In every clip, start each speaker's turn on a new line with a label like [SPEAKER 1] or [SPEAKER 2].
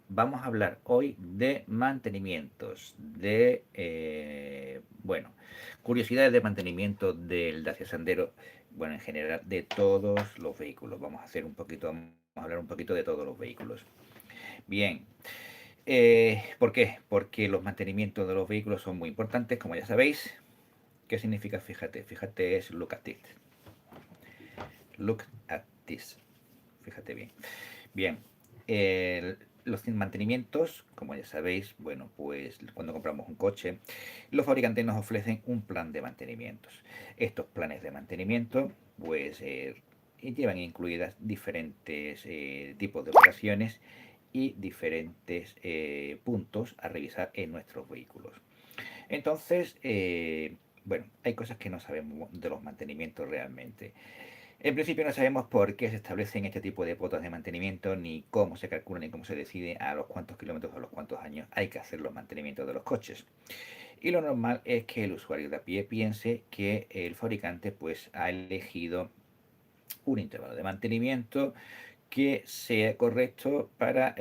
[SPEAKER 1] vamos a hablar hoy de mantenimientos, bueno, curiosidades de mantenimiento del Dacia Sandero, bueno, en general de todos los vehículos. Vamos a hablar un poquito de todos los vehículos. Bien, ¿por qué? Porque los mantenimientos de los vehículos son muy importantes, como ya sabéis. ¿Qué significa? Fíjate es look at it. Look at this. Fíjate bien. Bien, los mantenimientos, como ya sabéis, bueno, pues cuando compramos un coche, los fabricantes nos ofrecen un plan de mantenimientos. Estos planes de mantenimiento, pues, llevan incluidas diferentes tipos de operaciones y diferentes puntos a revisar en nuestros vehículos. Entonces, bueno, hay cosas que no sabemos de los mantenimientos realmente. En principio no sabemos por qué se establecen este tipo de cuotas de mantenimiento, ni cómo se calculan, ni cómo se decide a los cuántos kilómetros o a los cuántos años hay que hacer los mantenimientos de los coches. Y lo normal es que el usuario de a pie piense que el fabricante pues ha elegido un intervalo de mantenimiento que sea correcto para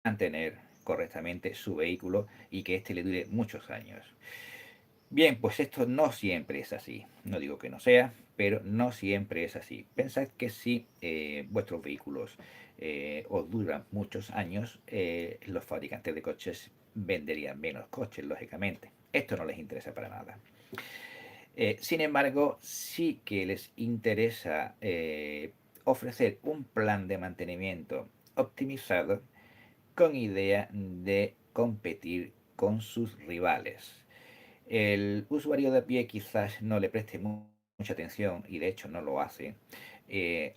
[SPEAKER 1] mantener correctamente su vehículo y que éste le dure muchos años. Bien, pues esto no siempre es así. No digo que no sea, pero no siempre es así. Pensad que si vuestros vehículos os duran muchos años, los fabricantes de coches venderían menos coches, lógicamente. Esto no les interesa para nada. Sin embargo, sí que les interesa ofrecer un plan de mantenimiento optimizado con idea de competir con sus rivales. El usuario de a pie quizás no le preste mucha atención, y de hecho no lo hace,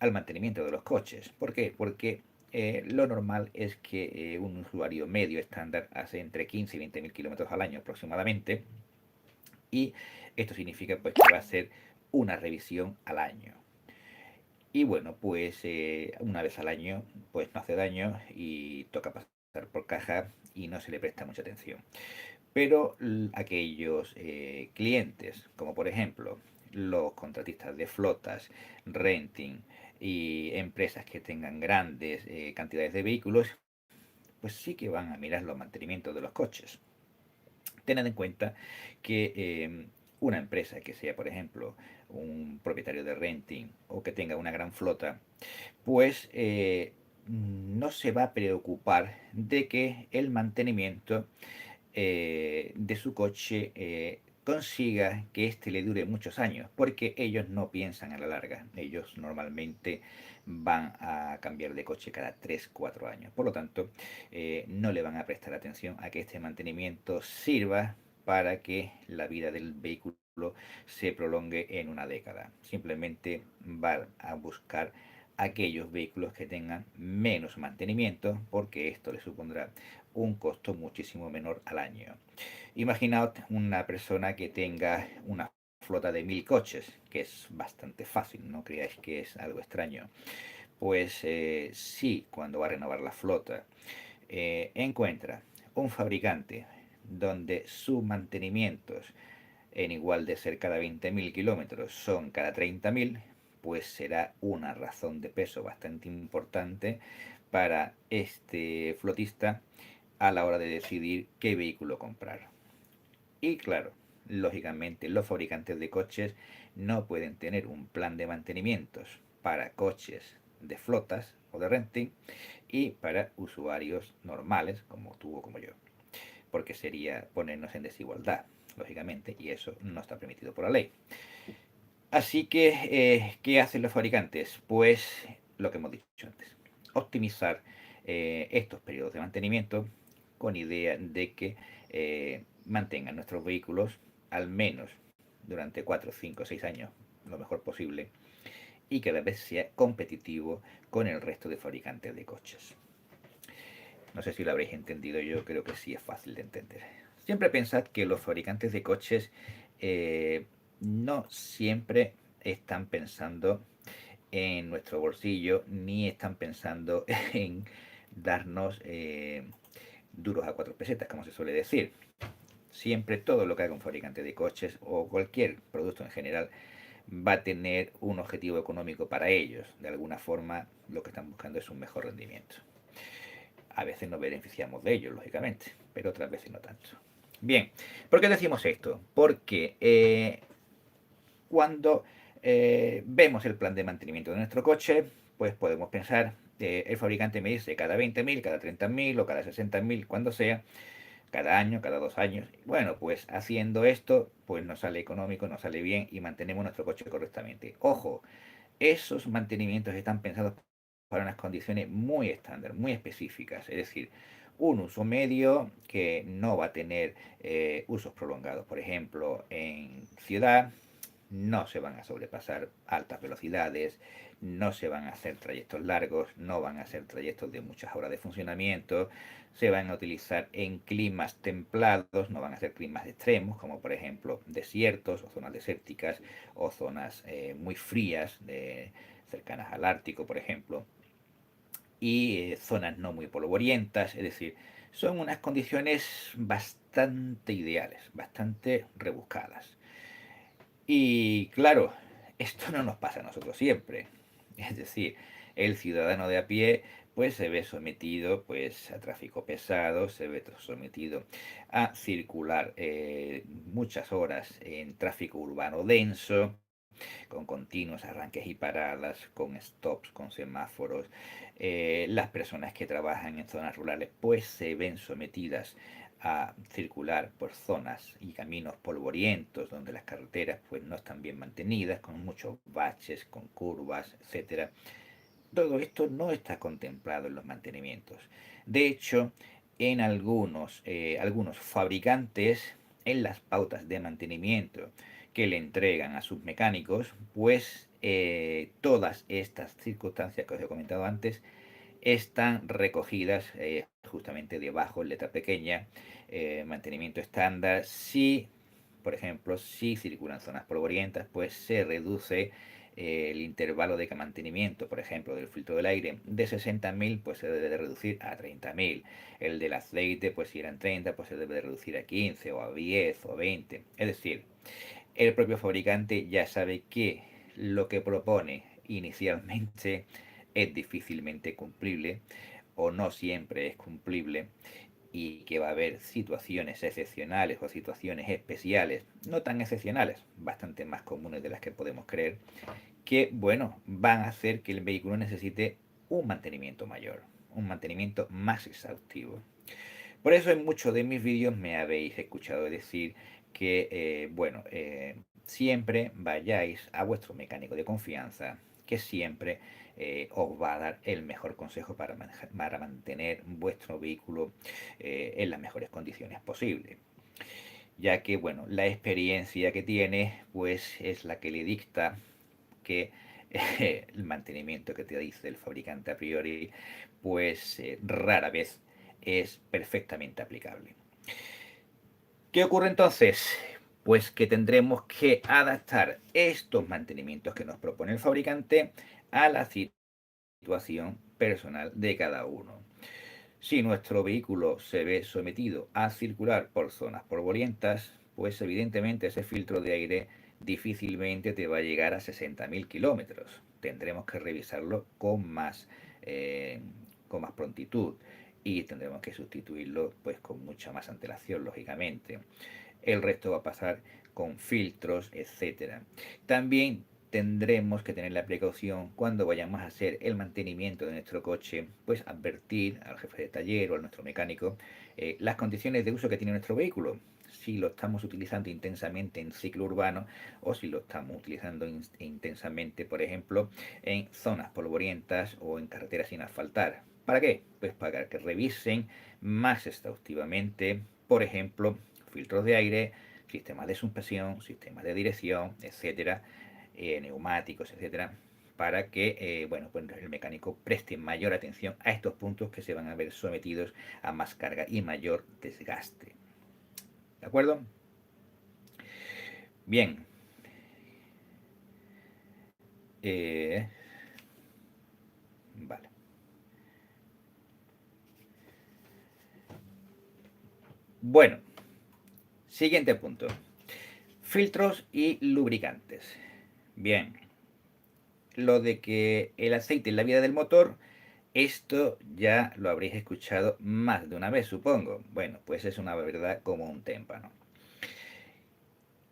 [SPEAKER 1] al mantenimiento de los coches. ¿Por qué? Porque lo normal es que un usuario medio estándar hace entre 15 y 20 mil kilómetros al año aproximadamente, y esto significa pues, que va a hacer una revisión al año. Y bueno, pues una vez al año pues no hace daño y toca pasar por caja y no se le presta mucha atención. Pero aquellos clientes, como por ejemplo los contratistas de flotas, renting y empresas que tengan grandes cantidades de vehículos, pues sí que van a mirar los mantenimientos de los coches. Tened en cuenta que una empresa que sea, por ejemplo, un propietario de renting o que tenga una gran flota, pues no se va a preocupar de que el mantenimiento de su coche consiga que éste le dure muchos años, porque ellos no piensan a la larga. Ellos normalmente van a cambiar de coche cada 3 4 años. Por lo tanto, no le van a prestar atención a que este mantenimiento sirva para que la vida del vehículo se prolongue en una década. Simplemente van a buscar aquellos vehículos que tengan menos mantenimiento, porque esto le supondrá un costo muchísimo menor al año. Imaginaos una persona que tenga una flota de 1000 coches, que es bastante fácil, no creáis que es algo extraño. Pues sí, cuando va a renovar la flota, encuentra un fabricante donde sus mantenimientos, en igual de ser cada 20.000 kilómetros, son cada 30.000, pues será una razón de peso bastante importante para este flotista a la hora de decidir qué vehículo comprar. Y claro, lógicamente los fabricantes de coches no pueden tener un plan de mantenimientos para coches de flotas o de renting y para usuarios normales como tú o como yo, porque sería ponernos en desigualdad, lógicamente, y eso no está permitido por la ley. Así que, ¿qué hacen los fabricantes? Pues lo que hemos dicho antes, optimizar estos periodos de mantenimiento con idea de que mantengan nuestros vehículos al menos durante 4 5 6 años, lo mejor posible, y que a la vez sea competitivo con el resto de fabricantes de coches. No sé si lo habréis entendido, yo creo que sí es fácil de entender. Siempre pensad que los fabricantes de coches no siempre están pensando en nuestro bolsillo ni están pensando en darnos duros a 4 pesetas, como se suele decir. Siempre todo lo que haga un fabricante de coches o cualquier producto en general va a tener un objetivo económico para ellos. De alguna forma lo que están buscando es un mejor rendimiento. A veces nos beneficiamos de ello, lógicamente, pero otras veces no tanto. Bien, ¿por qué decimos esto? Porque cuando vemos el plan de mantenimiento de nuestro coche, pues podemos pensar, el fabricante me dice cada 20.000, cada 30.000 o cada 60.000, cuando sea, cada año, cada 2 años. Bueno, pues haciendo esto, pues nos sale económico, nos sale bien y mantenemos nuestro coche correctamente. Ojo, esos mantenimientos están pensados para unas condiciones muy estándar, muy específicas, es decir, un uso medio que no va a tener usos prolongados. Por ejemplo, en ciudad no se van a sobrepasar altas velocidades, no se van a hacer trayectos largos, no van a ser trayectos de muchas horas de funcionamiento, se van a utilizar en climas templados, no van a ser climas extremos, como por ejemplo desiertos o zonas desérticas o zonas muy frías, cercanas al Ártico, por ejemplo, y zonas no muy polvorientas, es decir, son unas condiciones bastante ideales, bastante rebuscadas. Y claro, esto no nos pasa a nosotros siempre. Es decir, el ciudadano de a pie pues se ve sometido pues a tráfico pesado, se ve sometido a circular muchas horas en tráfico urbano denso, con continuos arranques y paradas, con stops, con semáforos. Las personas que trabajan en zonas rurales pues se ven sometidas a circular por zonas y caminos polvorientos donde las carreteras pues no están bien mantenidas, con muchos baches, con curvas, etcétera. Todo esto no está contemplado en los mantenimientos. De hecho, en algunos fabricantes, en las pautas de mantenimiento que le entregan a sus mecánicos, pues todas estas circunstancias que os he comentado antes están recogidas justamente debajo en letra pequeña, mantenimiento estándar. Si, por ejemplo, si circulan zonas polvorientas, pues se reduce el intervalo de mantenimiento, por ejemplo, del filtro del aire de 60.000, pues se debe de reducir a 30.000. El del aceite, pues si eran 30, pues se debe de reducir a 15 o a 10 o 20. Es decir, el propio fabricante ya sabe que lo que propone inicialmente es difícilmente cumplible o no siempre es cumplible y que va a haber situaciones excepcionales o situaciones especiales, no tan excepcionales, bastante más comunes de las que podemos creer, que, bueno, van a hacer que el vehículo necesite un mantenimiento mayor, un mantenimiento más exhaustivo. Por eso en muchos de mis vídeos me habéis escuchado decir que, bueno, siempre vayáis a vuestro mecánico de confianza, que siempre os va a dar el mejor consejo para mantener vuestro vehículo en las mejores condiciones posibles. Ya que, bueno, la experiencia que tiene, pues es la que le dicta que el mantenimiento que te dice el fabricante a priori, pues rara vez es perfectamente aplicable. ¿Qué ocurre entonces? Pues que tendremos que adaptar estos mantenimientos que nos propone el fabricante a la situación personal de cada uno. Si nuestro vehículo se ve sometido a circular por zonas polvorientas, pues evidentemente ese filtro de aire difícilmente te va a llegar a 60.000 kilómetros. Tendremos que revisarlo eh, con más prontitud y tendremos que sustituirlo pues con mucha más antelación, lógicamente. El resto va a pasar con filtros, etcétera. También tendremos que tener la precaución cuando vayamos a hacer el mantenimiento de nuestro coche, pues advertir al jefe de taller o a nuestro mecánico las condiciones de uso que tiene nuestro vehículo. Si lo estamos utilizando intensamente en ciclo urbano o si lo estamos utilizando intensamente, por ejemplo, en zonas polvorientas o en carreteras sin asfaltar. ¿Para qué? Pues para que revisen más exhaustivamente, por ejemplo, filtros de aire, sistemas de suspensión, sistemas de dirección, etcétera, neumáticos, etcétera, para que bueno, pues el mecánico preste mayor atención a estos puntos que se van a ver sometidos a más carga y mayor desgaste. ¿De acuerdo? Bien. Eh, vale. Bueno, siguiente punto. Filtros y lubricantes. Bien, lo de que el aceite es la vida del motor Esto ya lo habréis escuchado más de una vez, supongo. Bueno, pues es una verdad como un témpano.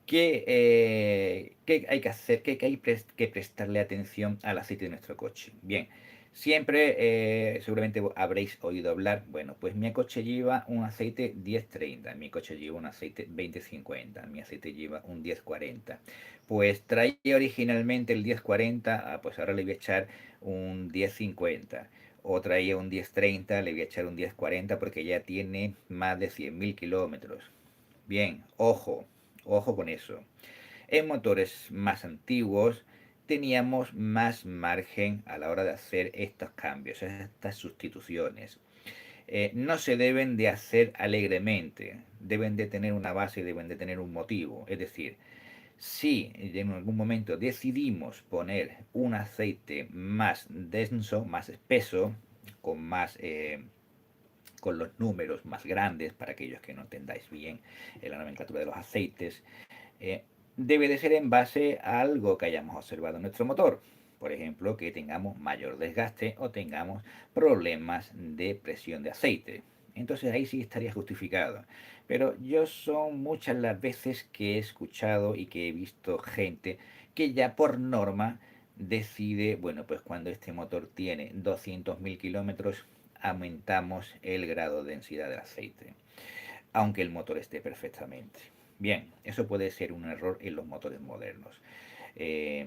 [SPEAKER 1] ¿Qué hay que hacer? ¿Qué hay que prestarle atención al aceite de nuestro coche? Bien, siempre seguramente habréis oído hablar, bueno, pues mi coche lleva un aceite 1030, mi coche lleva un aceite 2050, mi aceite lleva un 1040. Pues traía originalmente el 1040, pues ahora le voy a echar un 1050. O traía un 1030, le voy a echar un 1040 porque ya tiene más de 100.000 kilómetros. Bien, ojo con eso. En motores más antiguos teníamos más margen a la hora de hacer estos cambios, estas sustituciones. No se deben de hacer alegremente, deben de tener una base, deben de tener un motivo. Es decir, si en algún momento decidimos poner un aceite más denso, más espeso, con con los números más grandes, para aquellos que no entendáis bien la nomenclatura de los aceites, eh, debe de ser en base a algo que hayamos observado en nuestro motor. Por ejemplo, que tengamos mayor desgaste o tengamos problemas de presión de aceite. Entonces ahí sí estaría justificado. Pero yo son muchas las veces que he escuchado y que he visto gente que ya por norma decide, bueno, pues cuando este motor tiene 200.000 kilómetros, aumentamos el grado de densidad del aceite, aunque el motor esté perfectamente. Bien, eso puede ser un error en los motores modernos.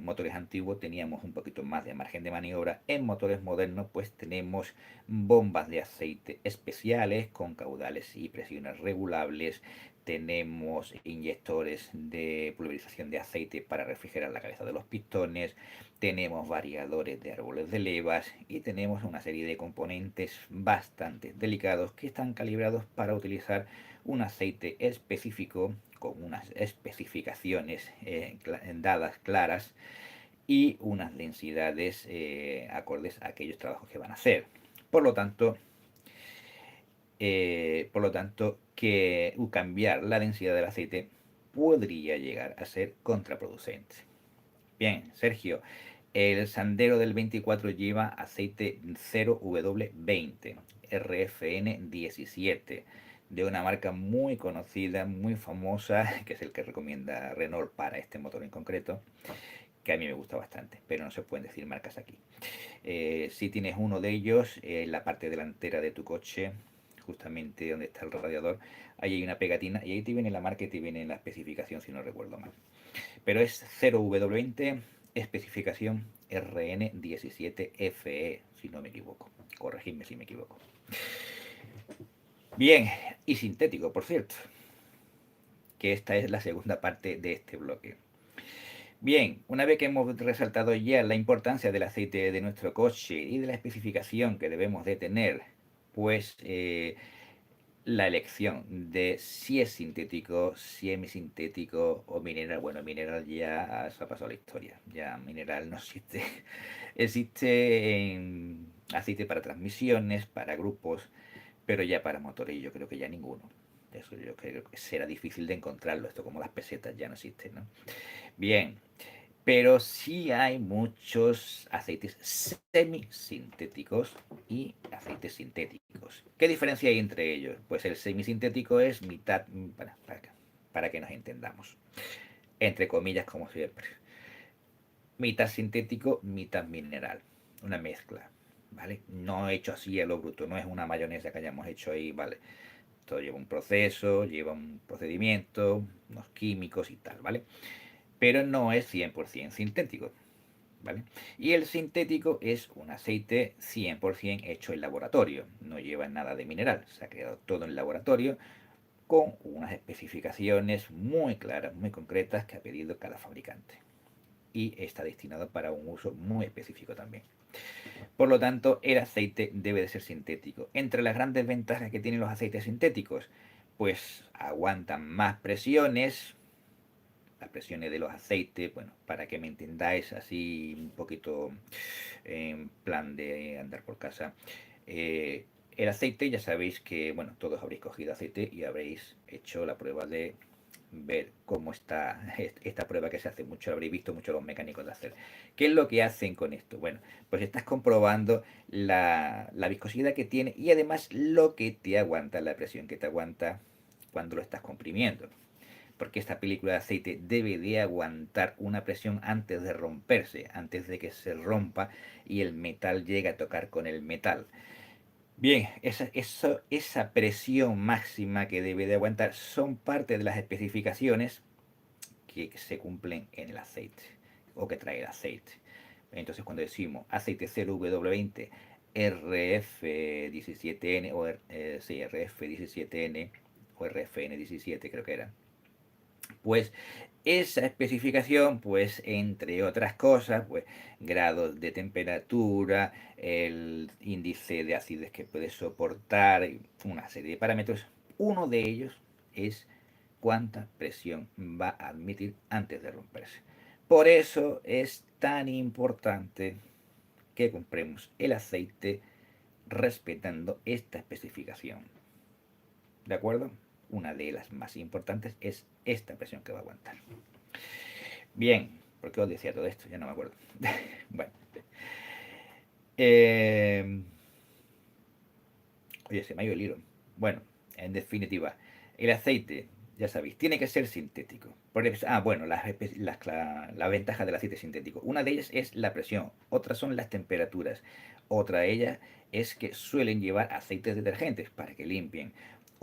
[SPEAKER 1] Motores antiguos teníamos un poquito más de margen de maniobra. En motores modernos pues tenemos bombas de aceite especiales con caudales y presiones regulables. Tenemos inyectores de pulverización de aceite para refrigerar la cabeza de los pistones. Tenemos variadores de árboles de levas y tenemos una serie de componentes bastante delicados que están calibrados para utilizar un aceite específico con unas especificaciones dadas claras y unas densidades acordes a aquellos trabajos que van a hacer. Por lo tanto, que cambiar la densidad del aceite podría llegar a ser contraproducente. Bien, Sergio, el Sandero del 24 lleva aceite 0W20, RFN 17, de una marca muy conocida, muy famosa, que es el que recomienda Renault para este motor en concreto, que a mí me gusta bastante, pero no se pueden decir marcas aquí. Si tienes uno de ellos, en la parte delantera de tu coche, justamente donde está el radiador, ahí hay una pegatina y ahí te viene la marca y te viene la especificación si no recuerdo mal. Pero es 0W20, especificación RN17FE, si no me equivoco. Corregidme si me equivoco. Bien, y sintético, por cierto, que esta es la segunda parte de este bloque. Bien, una vez que hemos resaltado ya la importancia del aceite de nuestro coche y de la especificación que debemos de tener, pues la elección de si es sintético, si es semisintético o mineral. Bueno, mineral ya se ha pasado la historia, ya mineral no existe. Existe en aceite para transmisiones, para grupos, pero ya para motores yo creo que ya ninguno. Eso yo creo que será difícil de encontrarlo, esto como las pesetas ya no existen, ¿no? Bien, pero sí hay muchos aceites semisintéticos y aceites sintéticos. ¿Qué diferencia hay entre ellos? Pues el semisintético es mitad, para que nos entendamos, entre comillas como siempre, mitad sintético, mitad mineral, una mezcla, ¿vale? No hecho así a lo bruto, no es una mayonesa que hayamos hecho ahí, ¿vale? Todo lleva un proceso, lleva un procedimiento, unos químicos y tal, ¿vale? Pero no es 100% sintético, ¿vale? Y el sintético es un aceite 100% hecho en laboratorio, no lleva nada de mineral, se ha creado todo en laboratorio con unas especificaciones muy claras, muy concretas que ha pedido cada fabricante. Y está destinado para un uso muy específico también. Por lo tanto, el aceite debe de ser sintético. Entre las grandes ventajas que tienen los aceites sintéticos, pues aguantan más presiones, las presiones de los aceites, bueno, para que me entendáis así un poquito en plan de andar por casa. El aceite, ya sabéis que, bueno, todos habréis cogido aceite y habréis hecho la prueba de ver cómo está esta prueba que se hace mucho, lo habréis visto mucho los mecánicos de hacer. ¿Qué es lo que hacen con esto? Bueno, pues estás comprobando la viscosidad que tiene y además lo que te aguanta, la presión que te aguanta cuando lo estás comprimiendo. Porque esta película de aceite debe de aguantar una presión antes de romperse, antes de que se rompa y el metal llegue a tocar con el metal. Bien, esa presión máxima que debe de aguantar son parte de las especificaciones que se cumplen en el aceite o que trae el aceite. Entonces cuando decimos aceite 0W20 RF17N o sí, RF17N o RFN17 creo que era, pues esa especificación, pues entre otras cosas, pues grados de temperatura, el índice de acidez que puede soportar, una serie de parámetros. Uno de ellos es cuánta presión va a admitir antes de romperse. Por eso es tan importante que compremos el aceite respetando esta especificación. ¿De acuerdo? Una de las más importantes es esta presión que va a aguantar. Bien, ¿por qué os decía todo esto? Ya no me acuerdo. Bueno. Oye, se me ha ido el hilo. Bueno, en definitiva, el aceite, ya sabéis, tiene que ser sintético. Bueno, las ventajas del aceite sintético. Una de ellas es la presión, otras son las temperaturas. Otra de ellas es que suelen llevar aceites detergentes para que limpien.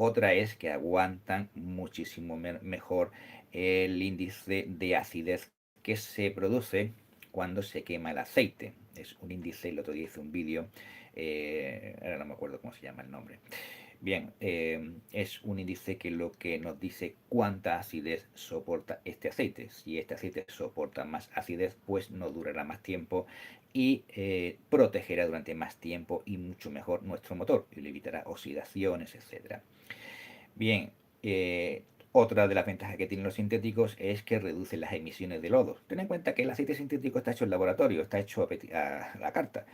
[SPEAKER 1] Otra es que aguantan muchísimo mejor el índice de acidez que se produce cuando se quema el aceite. Es un índice, el otro día hice un vídeo, ahora no me acuerdo cómo se llama el nombre. Bien, es un índice que lo que nos dice cuánta acidez soporta este aceite. Si este aceite soporta más acidez, pues no durará más tiempo y protegerá durante más tiempo y mucho mejor nuestro motor y le evitará oxidaciones, etcétera. Bien, otra de las ventajas que tienen los sintéticos es que reducen las emisiones de lodo. Ten en cuenta que el aceite sintético está hecho en laboratorio, está hecho a la carta.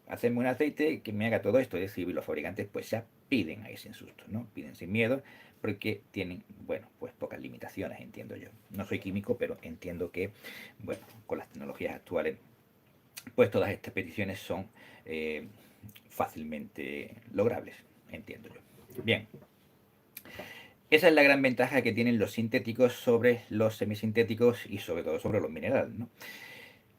[SPEAKER 1] Hacerme un aceite que me haga todo esto, es decir, los fabricantes pues ya piden ahí sin susto, ¿no? Piden sin miedo porque tienen, bueno, pues pocas limitaciones, entiendo yo. No soy químico, pero entiendo que, bueno, con las tecnologías actuales, pues todas estas peticiones son fácilmente logrables, entiendo yo. Bien. Esa es la gran ventaja que tienen los sintéticos sobre los semisintéticos y sobre todo sobre los minerales, ¿no?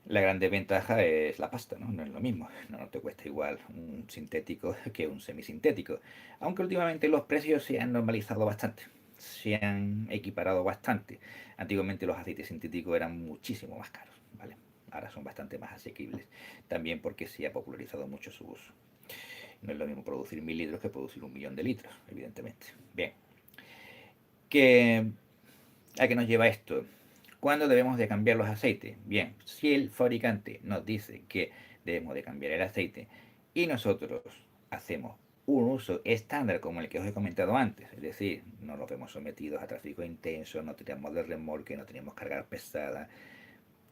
[SPEAKER 1] La gran desventaja es la pasta, ¿no? No es lo mismo. No te cuesta igual un sintético que un semisintético. Aunque últimamente los precios se han normalizado bastante. Se han equiparado bastante. Antiguamente los aceites sintéticos eran muchísimo más caros, ¿vale? Ahora son bastante más asequibles. También porque se ha popularizado mucho su uso. No es lo mismo producir 1000 litros que producir 1.000.000 de litros, evidentemente. Bien. ¿A qué nos lleva esto? ¿Cuándo debemos de cambiar los aceites? Bien, si el fabricante nos dice que debemos de cambiar el aceite y nosotros hacemos un uso estándar como el que os he comentado antes, es decir, no nos vemos sometidos a tráfico intenso, no tenemos de remolque, no tenemos carga pesada,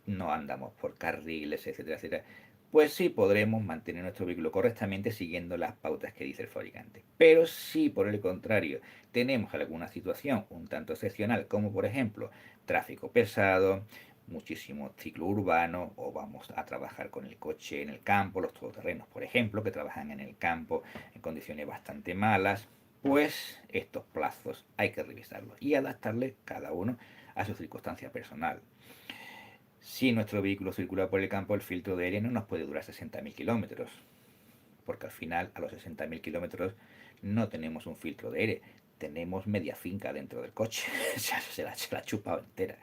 [SPEAKER 1] no andamos por carriles, etcétera, etcétera, pues sí podremos mantener nuestro vehículo correctamente siguiendo las pautas que dice el fabricante. Pero si por el contrario tenemos alguna situación un tanto excepcional, como por ejemplo tráfico pesado, muchísimo ciclo urbano, o vamos a trabajar con el coche en el campo, los todoterrenos por ejemplo, que trabajan en el campo en condiciones bastante malas, pues estos plazos hay que revisarlos y adaptarle cada uno a su circunstancia personal. Si nuestro vehículo circula por el campo, el filtro de aire no nos puede durar 60.000 kilómetros, porque al final, a los 60.000 kilómetros, no tenemos un filtro de aire, tenemos media finca dentro del coche, se la ha chupado entera.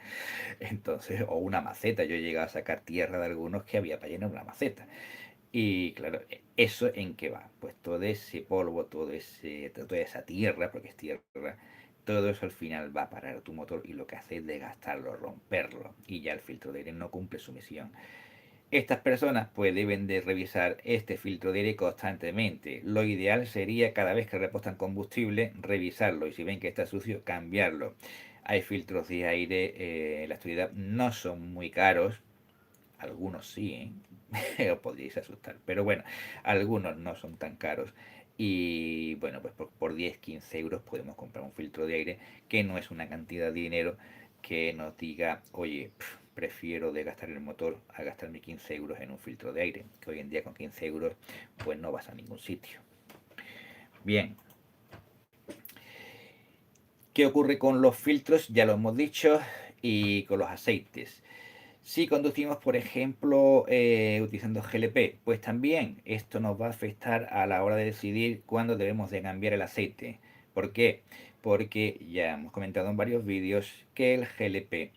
[SPEAKER 1] Entonces, o una maceta, yo he llegado a sacar tierra de algunos que había para llenar una maceta. Y claro, ¿eso en qué va? Pues todo ese polvo, toda esa tierra, porque es tierra, todo eso al final va a parar tu motor y lo que hace es desgastarlo, romperlo. Y ya el filtro de aire no cumple su misión. Estas personas pues deben de revisar este filtro de aire constantemente. Lo ideal sería cada vez que repostan combustible revisarlo y si ven que está sucio cambiarlo. Hay filtros de aire, en la actualidad no son muy caros, algunos sí, ¿eh? Os podríais asustar, pero bueno, algunos no son tan caros Y bueno, pues por 10-15 € podemos comprar un filtro de aire, que no es una cantidad de dinero que nos diga, oye, prefiero de gastar el motor a gastarme 15 € en un filtro de aire, que hoy en día con 15 € pues no vas a ningún sitio. Bien, ¿qué ocurre con los filtros? Ya lo hemos dicho, y con los aceites. Si conducimos, por ejemplo, utilizando GLP, pues también esto nos va a afectar a la hora de decidir cuándo debemos de cambiar el aceite. ¿Por qué? Porque ya hemos comentado en varios vídeos que el GLP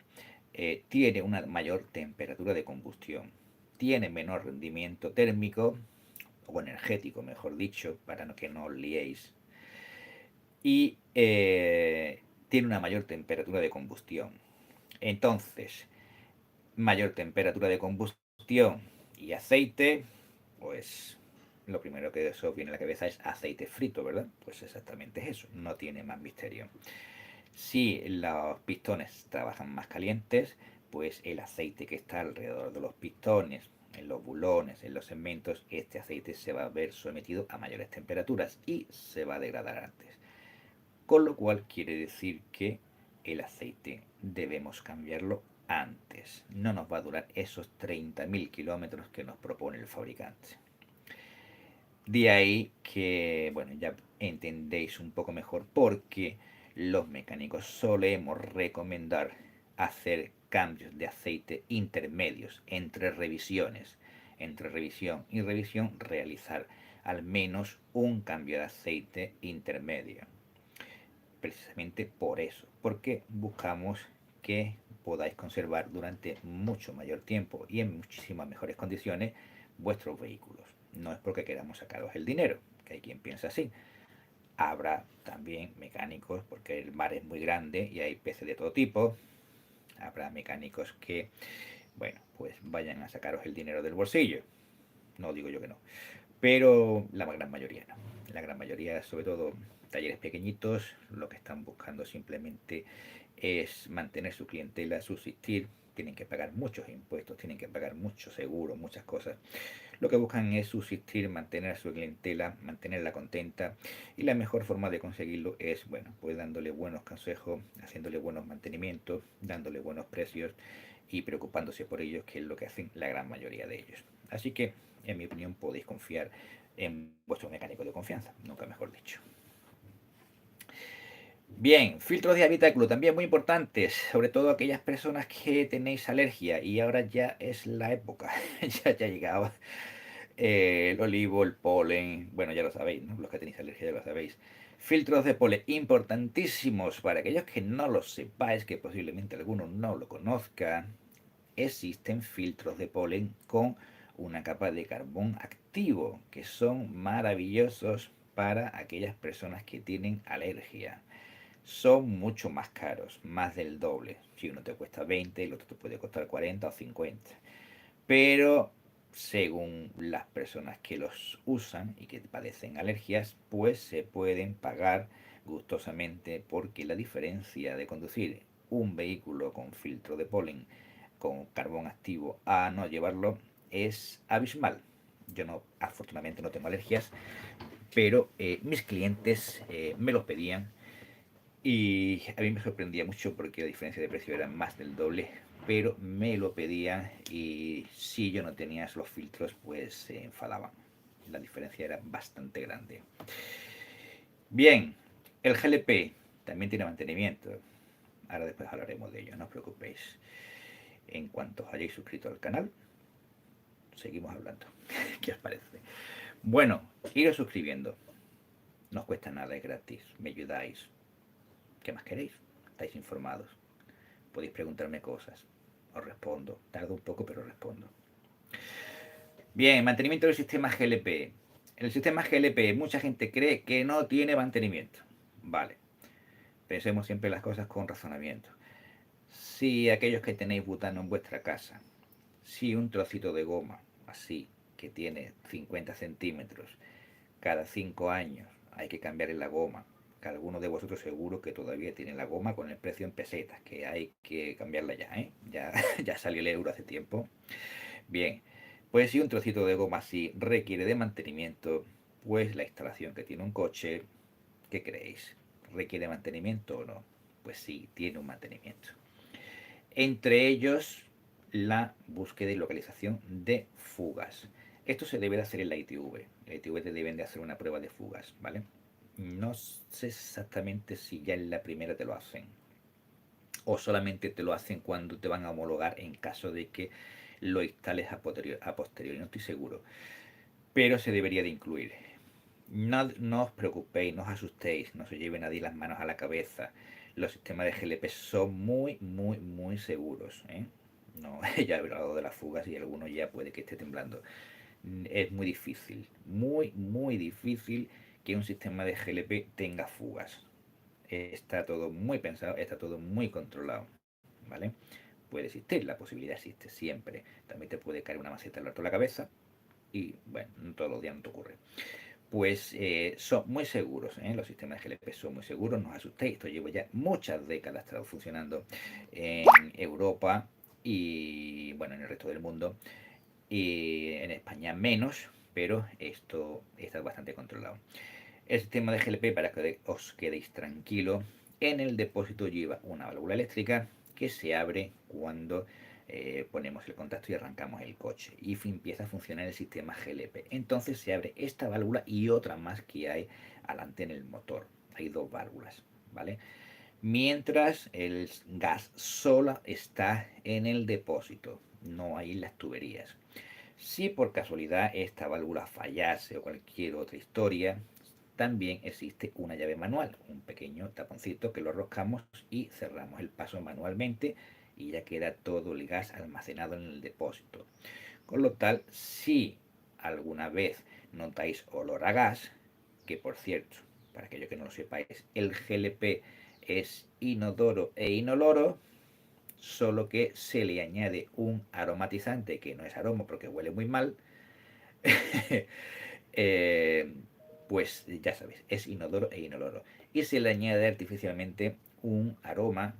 [SPEAKER 1] tiene una mayor temperatura de combustión, tiene menor rendimiento térmico o energético, mejor dicho, para que no os liéis, y tiene una mayor temperatura de combustión. Entonces, mayor temperatura de combustión y aceite, pues lo primero que eso viene a la cabeza es aceite frito, ¿verdad? Pues exactamente es eso, no tiene más misterio. Si los pistones trabajan más calientes, pues el aceite que está alrededor de los pistones, en los bulones, en los segmentos, este aceite se va a ver sometido a mayores temperaturas y se va a degradar antes. Con lo cual quiere decir que el aceite debemos cambiarlo antes. No nos va a durar esos 30.000 kilómetros que nos propone el fabricante. De ahí que, bueno, ya entendéis un poco mejor por qué los mecánicos solemos recomendar hacer cambios de aceite intermedios entre revisiones. Entre revisión y revisión realizar al menos un cambio de aceite intermedio. Precisamente por eso, porque buscamos que podáis conservar durante mucho mayor tiempo y en muchísimas mejores condiciones vuestros vehículos. No es porque queramos sacaros el dinero, que hay quien piensa así. Habrá también mecánicos, porque el mar es muy grande y hay peces de todo tipo. Habrá mecánicos que, bueno, pues vayan a sacaros el dinero del bolsillo. No digo yo que no, pero la gran mayoría no. La gran mayoría, sobre todo talleres pequeñitos, lo que están buscando simplemente es mantener su clientela, subsistir. Tienen que pagar muchos impuestos, tienen que pagar muchos seguros, muchas cosas. Lo que buscan es subsistir, mantener a su clientela, mantenerla contenta, y la mejor forma de conseguirlo es, bueno, pues dándole buenos consejos, haciéndole buenos mantenimientos, dándole buenos precios y preocupándose por ellos, que es lo que hacen la gran mayoría de ellos. Así que, en mi opinión, podéis confiar en vuestro mecánico de confianza, nunca mejor dicho. Bien, filtros de habitáculo también muy importantes, sobre todo aquellas personas que tenéis alergia, y ahora ya es la época, ya ha llegado el olivo, el polen, bueno, ya lo sabéis, ¿no? Los que tenéis alergia ya lo sabéis. Filtros de polen importantísimos para aquellos que no lo sepáis, que posiblemente algunos no lo conozcan. Existen filtros de polen con una capa de carbón activo, que son maravillosos para aquellas personas que tienen alergia. Son mucho más caros, más del doble. Si uno te cuesta 20, el otro te puede costar 40 o 50. Pero según las personas que los usan y que padecen alergias, pues se pueden pagar gustosamente, porque la diferencia de conducir un vehículo con filtro de polen con carbón activo a no llevarlo es abismal. Yo no, afortunadamente no tengo alergias, pero mis clientes me los pedían, y a mí me sorprendía mucho porque la diferencia de precio era más del doble, pero me lo pedían, y si yo no tenía los filtros pues se enfadaban. La diferencia era bastante grande. Bien, el GLP también tiene mantenimiento. Ahora después hablaremos de ello, no os preocupéis. En cuanto os hayáis suscrito al canal, seguimos hablando. ¿Qué os parece? Bueno, iros suscribiendo. No os cuesta nada, es gratis. Me ayudáis. ¿Qué más queréis? Estáis informados. Podéis preguntarme cosas. Os respondo. Tardo un poco, pero respondo. Bien, mantenimiento del sistema GLP. El sistema GLP, mucha gente cree que no tiene mantenimiento. Vale. Pensemos siempre las cosas con razonamiento. Si aquellos que tenéis butano en vuestra casa, si un trocito de goma, así, que tiene 50 centímetros, cada 5 años hay que cambiar la goma, que algunos de vosotros seguro que todavía tienen la goma con el precio en pesetas, que hay que cambiarla ya, ¿eh? Ya salió el euro hace tiempo. Bien, pues si un trocito de goma así requiere de mantenimiento, pues la instalación que tiene un coche, ¿qué creéis? ¿Requiere mantenimiento o no? Pues sí, tiene un mantenimiento. Entre ellos, la búsqueda y localización de fugas. Esto se debe de hacer en la ITV. La ITV te deben de hacer una prueba de fugas, ¿vale? No sé exactamente si ya en la primera te lo hacen o solamente te lo hacen cuando te van a homologar en caso de que lo instales a posteriori. No estoy seguro, pero se debería de incluir. No os preocupéis, no os asustéis, no se lleven nadie las manos a la cabeza. Los sistemas de GLP son muy seguros, ¿eh? No, ya he hablado de las fugas y alguno ya puede que esté temblando. Es muy difícil, muy difícil que un sistema de GLP tenga fugas. Está todo muy pensado, está todo muy controlado, ¿vale? Puede existir, la posibilidad existe siempre. También te puede caer una maceta al rato la cabeza y, bueno, todos los días no te ocurre. Pues son muy seguros, ¿eh? Los sistemas de GLP son muy seguros, no os asustéis, esto llevo ya muchas décadas funcionando en Europa y, bueno, en el resto del mundo, y en España menos, pero esto está bastante controlado. El sistema de GLP, para que os quedéis tranquilo, en el depósito lleva una válvula eléctrica que se abre cuando ponemos el contacto y arrancamos el coche y empieza a funcionar el sistema GLP. Entonces se abre esta válvula y otra más que hay adelante en el motor. Hay dos válvulas, ¿vale? Mientras el gas solo está en el depósito, no hay en las tuberías. Si por casualidad esta válvula fallase o cualquier otra historia, también existe una llave manual, un pequeño taponcito que lo roscamos y cerramos el paso manualmente y ya queda todo el gas almacenado en el depósito. Con lo tal, si alguna vez notáis olor a gas, que por cierto, para aquellos que no lo sepáis, el GLP es inodoro e inoloro, solo que se le añade un aromatizante que no es aroma porque huele muy mal. eh, pues ya sabéis, es inodoro e inoloro. Y se le añade artificialmente un aroma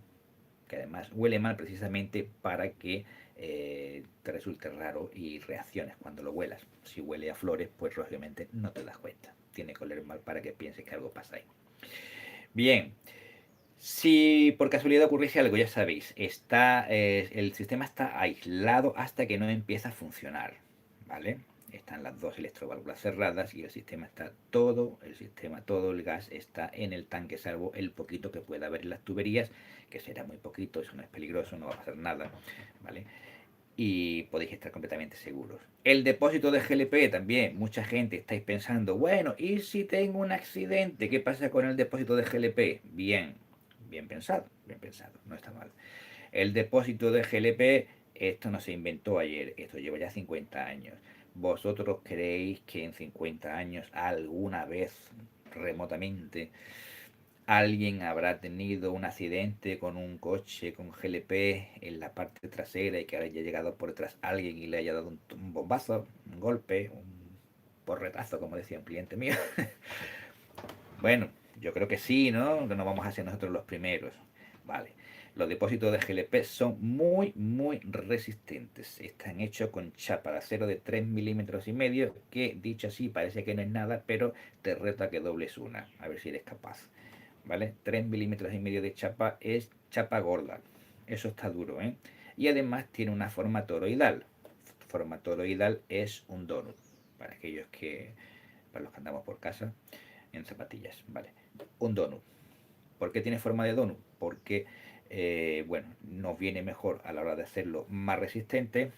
[SPEAKER 1] que además huele mal precisamente para que te resulte raro y reacciones cuando lo huelas. Si huele a flores, pues lógicamente no te das cuenta. Tiene que oler mal para que pienses que algo pasa ahí. Bien, si por casualidad ocurriese algo, ya sabéis, el sistema está aislado hasta que no empieza a funcionar, ¿vale? Están las dos electroválvulas cerradas y todo el gas está en el tanque, salvo el poquito que pueda haber en las tuberías, que será muy poquito, eso no es peligroso, no va a pasar nada, ¿vale? Y podéis estar completamente seguros. El depósito de GLP también, mucha gente estáis pensando, bueno, ¿y si tengo un accidente? ¿Qué pasa con el depósito de GLP? Bien pensado, no está mal. El depósito de GLP, esto no se inventó ayer, esto lleva ya 50 años. ¿Vosotros creéis que en 50 años alguna vez remotamente alguien habrá tenido un accidente con un coche con GLP en la parte trasera y que haya llegado por detrás alguien y le haya dado un bombazo, un golpe, un porretazo, como decía un cliente mío? Bueno, yo creo que sí, ¿no? Que no vamos a ser nosotros los primeros. Vale. Los depósitos de GLP son muy resistentes. Están hechos con chapa de acero de 3 milímetros y medio, que dicho así parece que no es nada, pero te reto a que dobles una, a ver si eres capaz. ¿Vale? 3 milímetros y medio de chapa es chapa gorda. Eso está duro, ¿eh? Y además tiene una forma toroidal. Forma toroidal es un donut. Para los que andamos por casa, en zapatillas, ¿vale? Un donut. ¿Por qué tiene forma de donut? Porque, bueno, nos viene mejor a la hora de hacerlo más resistente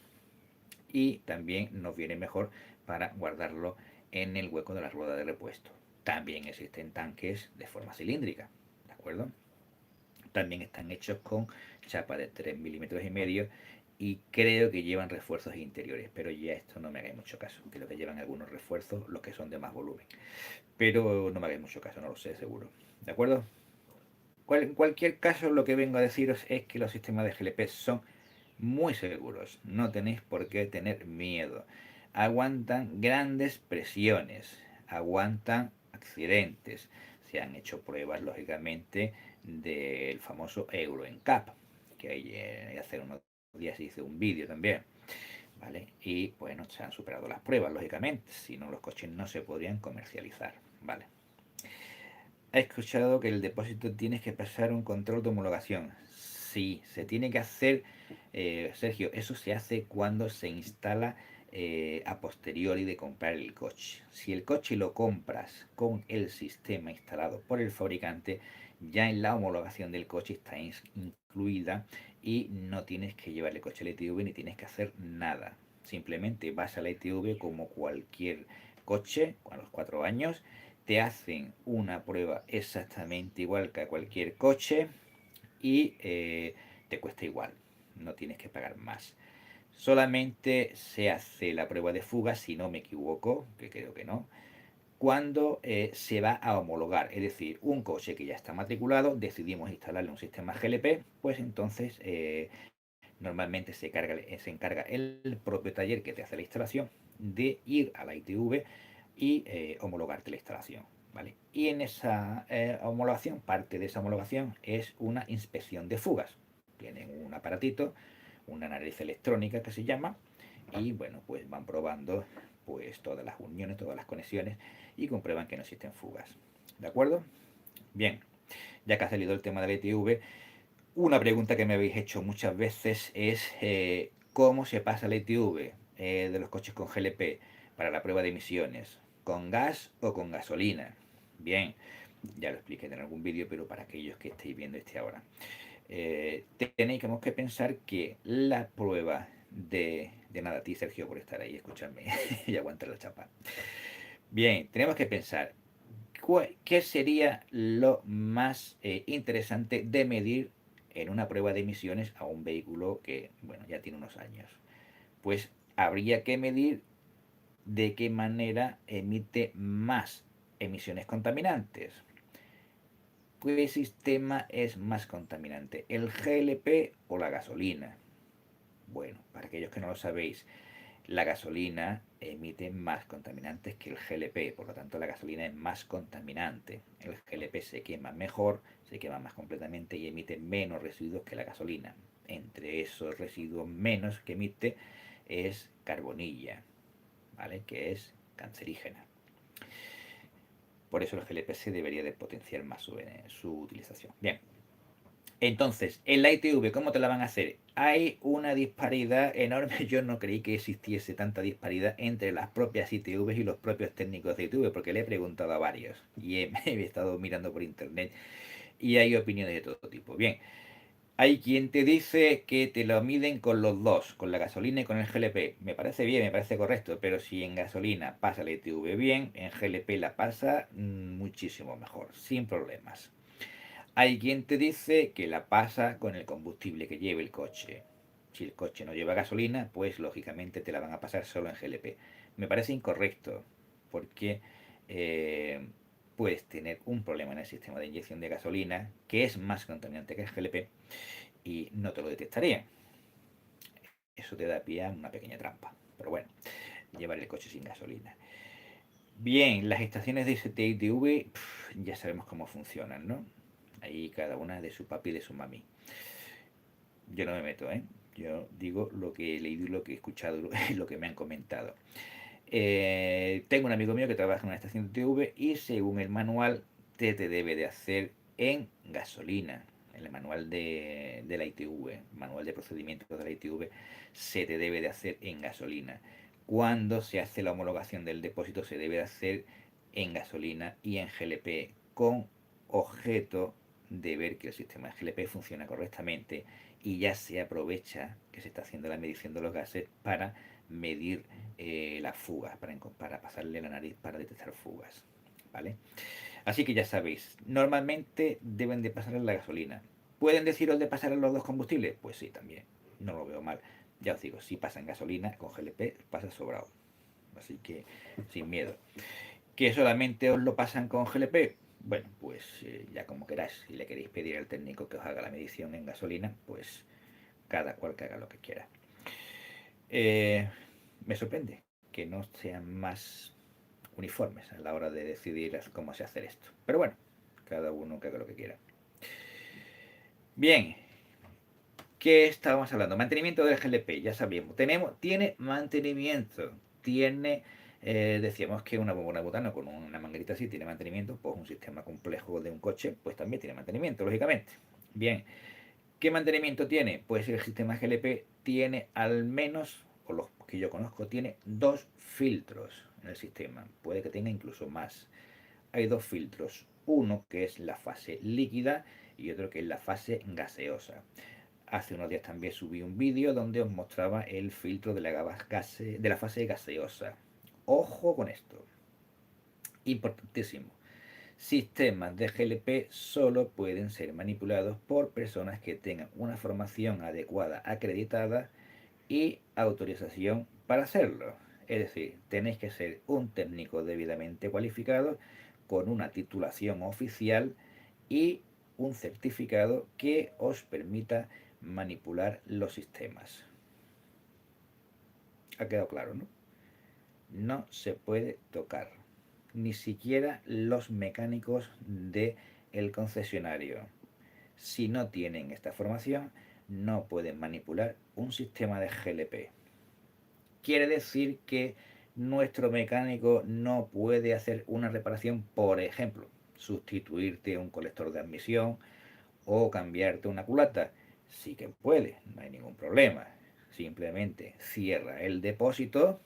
[SPEAKER 1] y también nos viene mejor para guardarlo en el hueco de la rueda de repuesto. También existen tanques de forma cilíndrica, ¿de acuerdo? También están hechos con chapa de 3 milímetros y medio y creo que llevan refuerzos interiores, pero ya esto no me hagáis mucho caso. Creo que llevan algunos refuerzos, los que son de más volumen, pero no me hagáis mucho caso, no lo sé seguro, ¿de acuerdo? En cualquier caso, lo que vengo a deciros es que los sistemas de GLP son muy seguros, no tenéis por qué tener miedo. Aguantan grandes presiones, aguantan accidentes. Se han hecho pruebas, lógicamente, del famoso Euro NCAP, que hace unos días hice un vídeo también. ¿vale? Y bueno, se han superado las pruebas, lógicamente, si no los coches no se podrían comercializar, ¿vale? He escuchado que el depósito tienes que pasar un control de homologación. Sí, se tiene que hacer, Sergio, eso se hace cuando se instala a posteriori de comprar el coche. Si el coche lo compras con el sistema instalado por el fabricante, ya en la homologación del coche está incluida y no tienes que llevar el coche a la ITV ni tienes que hacer nada. Simplemente vas a la ITV como cualquier coche a los 4 años, te hacen una prueba exactamente igual que a cualquier coche y te cuesta igual, no tienes que pagar más. Solamente se hace la prueba de fuga, si no me equivoco, que creo que no, cuando se va a homologar. Es decir, un coche que ya está matriculado, decidimos instalarle un sistema GLP, pues entonces normalmente se encarga el propio taller que te hace la instalación de ir a la ITV y homologarte la instalación. ¿Vale? Y en esa homologación, parte de esa homologación es una inspección de fugas. Tienen un aparatito, una nariz electrónica que se llama, y bueno, pues van probando pues todas las uniones, todas las conexiones y comprueban que no existen fugas. ¿De acuerdo? Bien, ya que ha salido el tema de la ITV, una pregunta que me habéis hecho muchas veces es ¿cómo se pasa la ITV de los coches con GLP para la prueba de emisiones? ¿Con gas o con gasolina? Bien, ya lo expliqué en algún vídeo, pero para aquellos que estéis viendo este ahora. Tenéis que pensar que la prueba de nada, a ti Sergio por estar ahí, escucharme y aguantar la chapa. Bien, tenemos que pensar ¿qué sería lo más interesante de medir en una prueba de emisiones a un vehículo que, bueno, ya tiene unos años? Pues habría que medir de qué manera emite más emisiones contaminantes. ¿Qué sistema es más contaminante? ¿El GLP o la gasolina? Bueno, para aquellos que no lo sabéis, la gasolina emite más contaminantes que el GLP, por lo tanto la gasolina es más contaminante. El GLP se quema mejor, se quema más completamente y emite menos residuos que la gasolina. Entre esos residuos menos que emite es carbonilla, ¿vale? Que es cancerígena. Por eso el GLP se debería de potenciar más su utilización. Bien. Entonces, en la ITV, ¿cómo te la van a hacer? Hay una disparidad enorme. Yo no creí que existiese tanta disparidad entre las propias ITVs y los propios técnicos de ITV, porque le he preguntado a varios y he estado mirando por internet y hay opiniones de todo tipo. Bien, hay quien te dice que te lo miden con los dos, con la gasolina y con el GLP. Me parece bien, me parece correcto, pero si en gasolina pasa la ITV bien, en GLP la pasa muchísimo mejor, sin problemas. Hay quien te dice que la pasa con el combustible que lleve el coche. Si el coche no lleva gasolina, pues lógicamente te la van a pasar solo en GLP. Me parece incorrecto, porque eh, puedes tener un problema en el sistema de inyección de gasolina, que es más contaminante que el GLP, y no te lo detectaría. Eso te da pie a una pequeña trampa. Pero bueno, llevar el coche sin gasolina. Bien, las estaciones de ITV ya sabemos cómo funcionan, ¿no? Ahí cada una de su papi y de su mami. Yo no me meto, ¿eh? Yo digo lo que he leído y lo que he escuchado y lo que me han comentado. Tengo un amigo mío que trabaja en una estación de ITV y según el manual te debe de hacer en gasolina. En el manual de la ITV, manual de procedimientos de la ITV, se te debe de hacer en gasolina. Cuando se hace la homologación del depósito se debe de hacer en gasolina y en GLP con objeto de ver que el sistema de GLP funciona correctamente y ya se aprovecha que se está haciendo la medición de los gases para medir las fugas, para pasarle la nariz para detectar fugas. ¿Vale? Así que ya sabéis, normalmente deben de pasar la gasolina. ¿Pueden deciros de pasar los dos combustibles? Pues sí, también. No lo veo mal. Ya os digo, si pasa en gasolina, con GLP pasa sobrado. Así que sin miedo. ¿Que solamente os lo pasan con GLP? Bueno, pues ya como queráis. Si le queréis pedir al técnico que os haga la medición en gasolina, pues cada cual que haga lo que quiera. Me sorprende que no sean más uniformes a la hora de decidir cómo se hacer esto. Pero bueno, cada uno que haga lo que quiera. Bien, ¿Qué estábamos hablando? Mantenimiento del GLP, ya sabíamos. Tiene mantenimiento. Tiene, decíamos que una bombona de butano con una manguerita así tiene mantenimiento. Pues un sistema complejo de un coche, pues también tiene mantenimiento, lógicamente. Bien, ¿qué mantenimiento tiene? Pues el sistema GLP tiene al menos, o los que yo conozco, tiene dos filtros en el sistema. Puede que tenga incluso más. Hay dos filtros. Uno que es la fase líquida y otro que es la fase gaseosa. Hace unos días también subí un vídeo donde os mostraba el filtro de la fase gaseosa. Ojo con esto. Importantísimo. Sistemas de GLP solo pueden ser manipulados por personas que tengan una formación adecuada, acreditada y autorización para hacerlo. Es decir, tenéis que ser un técnico debidamente cualificado con una titulación oficial y un certificado que os permita manipular los sistemas. Ha quedado claro, ¿no? No se puede tocar, ni siquiera los mecánicos del concesionario. Si no tienen esta formación, no pueden manipular un sistema de GLP. Quiere decir que nuestro mecánico no puede hacer una reparación, por ejemplo, sustituirte un colector de admisión o cambiarte una culata. Sí que puede, no hay ningún problema. Simplemente cierra el depósito.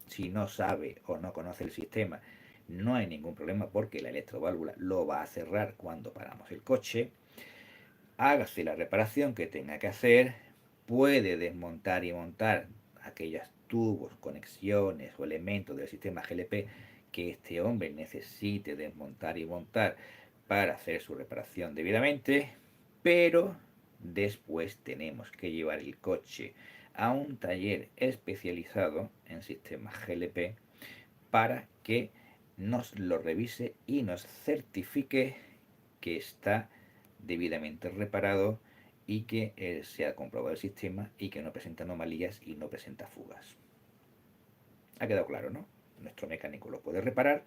[SPEAKER 1] Si no sabe o no conoce el sistema, no hay ningún problema porque la electroválvula lo va a cerrar cuando paramos el coche. Hágase la reparación que tenga que hacer. Puede desmontar y montar aquellos tubos, conexiones o elementos del sistema GLP que este hombre necesite desmontar y montar para hacer su reparación debidamente, pero después tenemos que llevar el coche a un taller especializado en sistemas GLP para que nos lo revise y nos certifique que está debidamente reparado y que se ha comprobado el sistema y que no presenta anomalías y no presenta fugas. Ha quedado claro, ¿no? Nuestro mecánico lo puede reparar,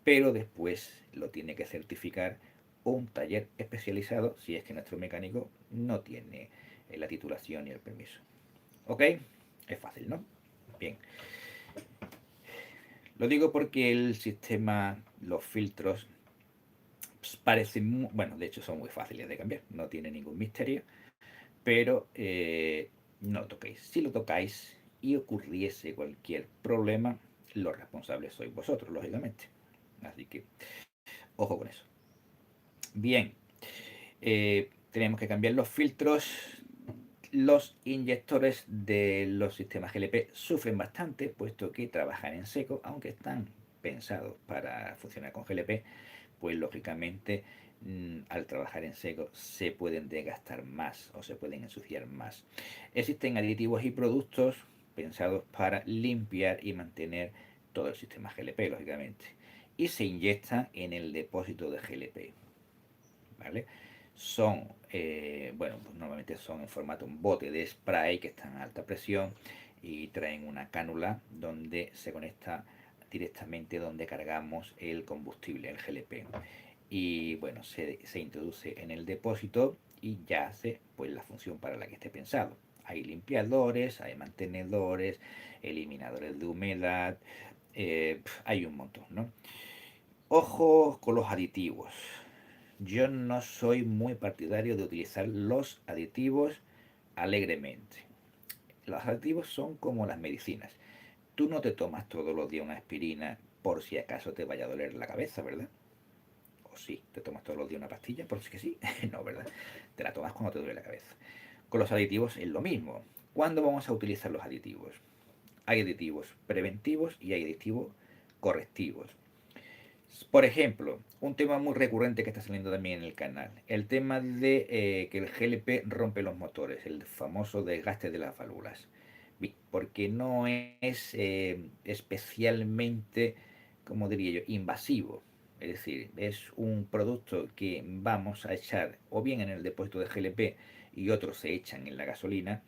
[SPEAKER 1] pero después lo tiene que certificar un taller especializado si es que nuestro mecánico no tiene la titulación y el permiso. ¿Ok? Es fácil, ¿no? Bien. Lo digo porque el sistema, los filtros, pues, parecen, bueno, de hecho son muy fáciles de cambiar, no tiene ningún misterio, pero no lo toquéis. Si lo tocáis y ocurriese cualquier problema, los responsables sois vosotros, lógicamente. Así que, ojo con eso. Bien, tenemos que cambiar los filtros. Los inyectores de los sistemas GLP sufren bastante, puesto que trabajan en seco, aunque están pensados para funcionar con GLP, pues lógicamente al trabajar en seco se pueden desgastar más o se pueden ensuciar más. Existen aditivos y productos pensados para limpiar y mantener todo el sistema GLP, lógicamente, y se inyectan en el depósito de GLP, ¿vale? Son, bueno, pues normalmente son en formato un bote de spray que están a alta presión y traen una cánula donde se conecta directamente donde cargamos el combustible, el GLP. Y bueno, se introduce en el depósito y ya hace pues la función para la que esté pensado. Hay limpiadores, hay mantenedores, eliminadores de humedad, hay un montón, ¿no? Ojo con los aditivos. Yo no soy muy partidario de utilizar los aditivos alegremente. Los aditivos son como las medicinas. Tú no te tomas todos los días una aspirina por si acaso te vaya a doler la cabeza, ¿verdad? O sí, te tomas todos los días una pastilla por si que sí. No, ¿verdad? Te la tomas cuando te duele la cabeza. Con los aditivos es lo mismo. ¿Cuándo vamos a utilizar los aditivos? Hay aditivos preventivos y hay aditivos correctivos. Por ejemplo, un tema muy recurrente que está saliendo también en el canal, el tema de que el GLP rompe los motores, el famoso desgaste de las válvulas, porque no es especialmente, como diría yo, invasivo. Es decir, es un producto que vamos a echar o bien en el depósito de GLP y otros se echan en la gasolina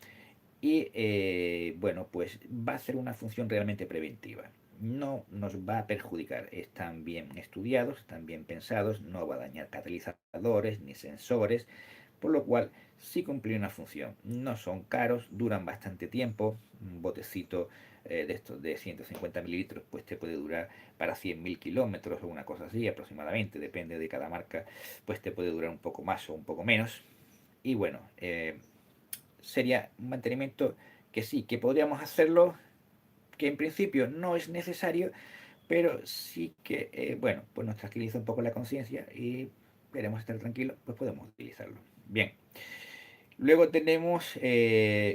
[SPEAKER 1] y bueno, pues va a ser una función realmente preventiva. No nos va a perjudicar, están bien estudiados, están bien pensados, no va a dañar catalizadores ni sensores, por lo cual sí cumplen una función. No son caros, duran bastante tiempo. Un botecito de estos de 150 mililitros pues te puede durar para 100.000 kilómetros o una cosa así aproximadamente, depende de cada marca, pues te puede durar un poco más o un poco menos. Y bueno, sería un mantenimiento que sí, que podríamos hacerlo, que en principio no es necesario, pero sí que, bueno, pues nos tranquiliza un poco la conciencia y queremos estar tranquilos, pues podemos utilizarlo. Bien, luego tenemos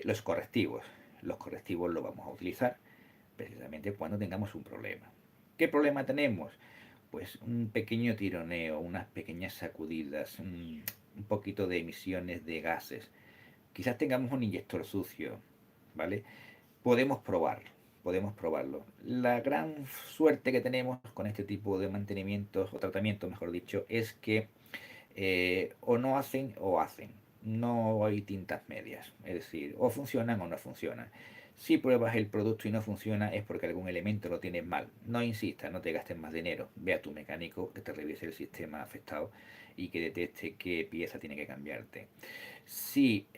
[SPEAKER 1] los correctivos. Los correctivos los vamos a utilizar precisamente cuando tengamos un problema. ¿Qué problema tenemos? Pues un pequeño tironeo, unas pequeñas sacudidas, un poquito de emisiones de gases. Quizás tengamos un inyector sucio, ¿vale? Podemos probarlo, podemos probarlo. La gran suerte que tenemos con este tipo de mantenimientos o tratamientos, mejor dicho, es que o no hacen o hacen. No hay tintas medias, es decir, o funcionan o no funcionan. Si pruebas el producto y no funciona es porque algún elemento lo tienes mal. No insistas, no te gastes más dinero. Ve a tu mecánico que te revise el sistema afectado y que detecte qué pieza tiene que cambiarte. Si